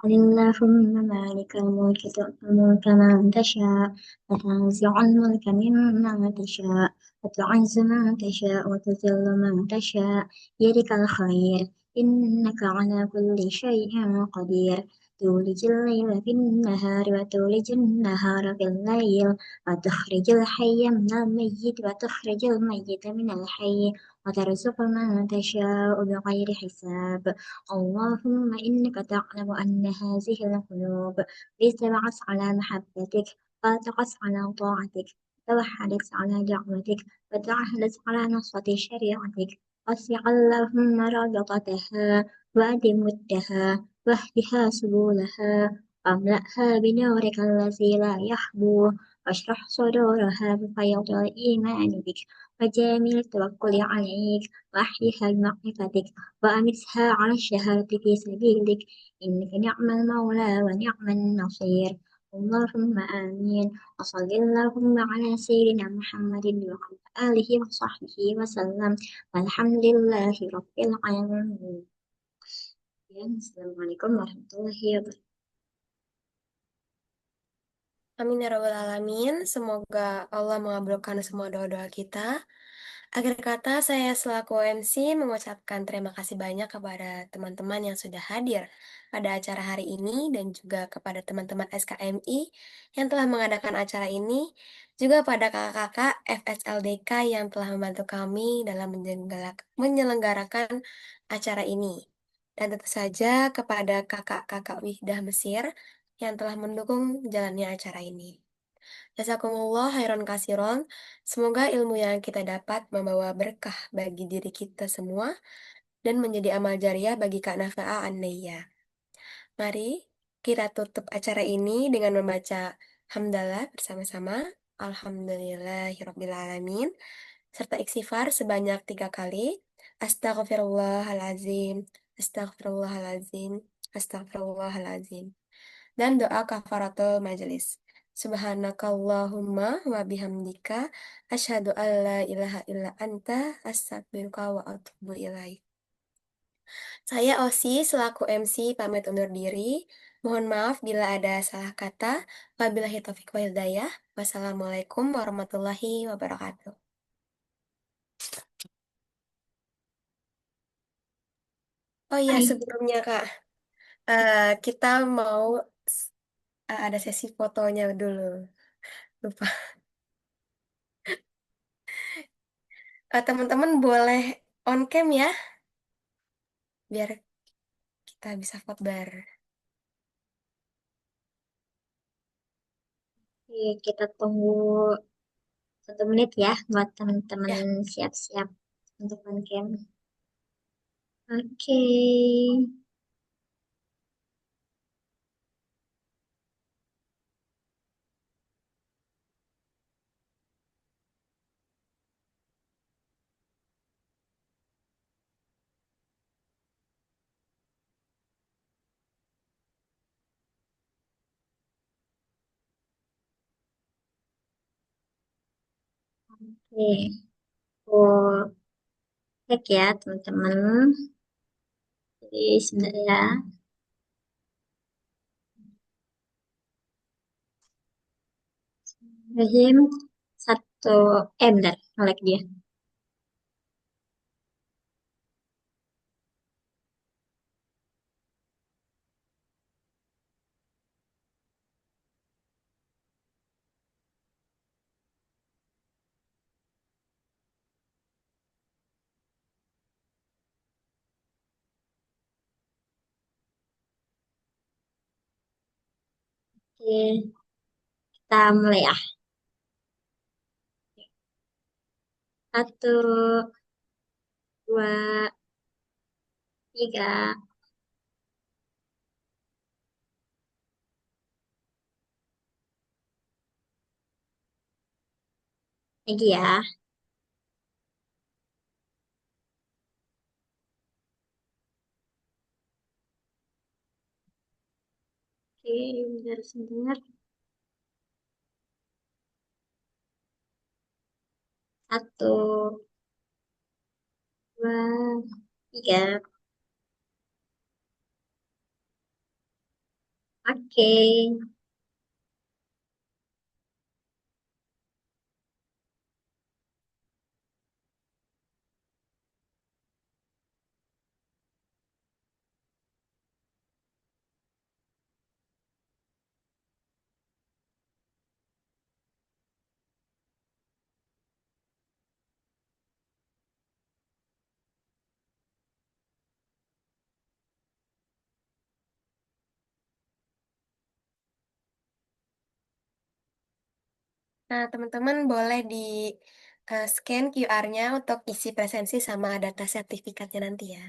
B: اللهم مالك الملك تؤتي الملك من تشاء وتنزع الملك ممن تشاء وتعز من تشاء وتذل من تشاء بيدك الخير إنك على كل شيء قدير تولج الليل في النهار وتولج النهار في الليل وتخرج الحي من الميت وتخرج الميت من الحي وترزق من تشاء بغير حساب اللهم إنك تعلم أن هذه القلوب اجتمعت على محبتك فالتقت على طاعتك توحدت على دعوتك وتعهدت على نصرة شريعتك وسع اللهم رابطتها وأدم ودها واهدها سبلها واملأها بنورك الذي لا يحبو واشرح صدورها بفيض الإيمان بك وجامل التوكل عليك وأحيها بمعرفتك وأمسها على الشهادة في سبيلك إنك نعم المولى ونعم النصير اللهم آمين وصل اللهم على سيدنا محمد وعلى آله وصحبه وسلم والحمد لله رب العالمين. Assalamualaikum warahmatullahi wabarakatuh.
A: Amin ya Rabbal Alamin. Semoga Allah mengabulkan semua doa-doa kita. Akhir kata, saya selaku MC mengucapkan terima kasih banyak kepada teman-teman yang sudah hadir pada acara hari ini dan juga kepada teman-teman SKMI yang telah mengadakan acara ini, juga pada kakak-kakak FSLDK yang telah membantu kami dalam menyelenggarakan acara ini. Dan tentu saja kepada kakak-kakak Wihdah Mesir yang telah mendukung jalannya acara ini. Jazakumullah khairan kasiron. Semoga ilmu yang kita dapat membawa berkah bagi diri kita semua dan menjadi amal jariah bagi Kak Nafa'a An-Nayya. Mari kita tutup acara ini dengan membaca hamdalah bersama-sama. Alhamdulillahirrabbilalamin. Serta istighfar sebanyak 3 kali. Astaghfirullahalazim. Astaghfirullahalazim. Astaghfirullahalazim. Dan doa kafaratul majelis. Subhanakallahumma wa bihamdika asyhadu an la ilaha illa anta astaghfiruka wa atubu ilaik. Saya Osi selaku MC pamit undur diri. Mohon maaf bila ada salah kata. Wabillahi taufiq wal hidayah. Wassalamualaikum warahmatullahi wabarakatuh. Oh iya,
B: Hai.
A: sebelumnya Kak, kita mau ada sesi fotonya dulu. Lupa. Teman-teman boleh on cam ya, biar kita bisa foto bareng.
B: Oke, kita tunggu 1 menit ya buat teman-teman
A: Ya.
B: siap-siap untuk on-cam. Oke. Oke, aku cek ya teman-teman. Jadi sebentar ya. Rahim satu bentar, nge-lag dia. Oke, kita mulai ya. Satu, dua, tiga. Lagi ya. Oke, bentar sebentar. Satu, dua, tiga. Oke.
A: Nah, teman-teman boleh di scan QR-nya untuk isi presensi sama data sertifikatnya nanti ya.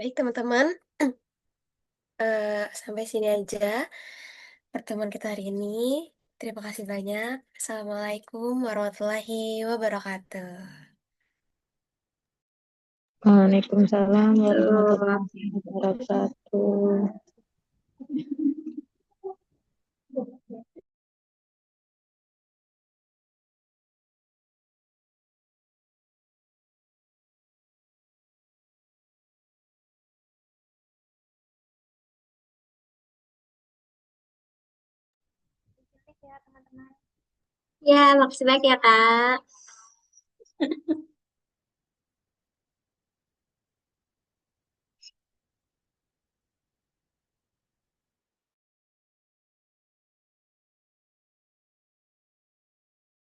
A: Baik, teman-teman. Sampai sini aja pertemuan kita hari ini. Terima kasih banyak. Assalamualaikum warahmatullahi wabarakatuh.
E: Waalaikumsalam
B: Tuh.
E: warahmatullahi wabarakatuh.
D: Ya, teman-teman.
B: Ya, makasih banyak ya, Kak.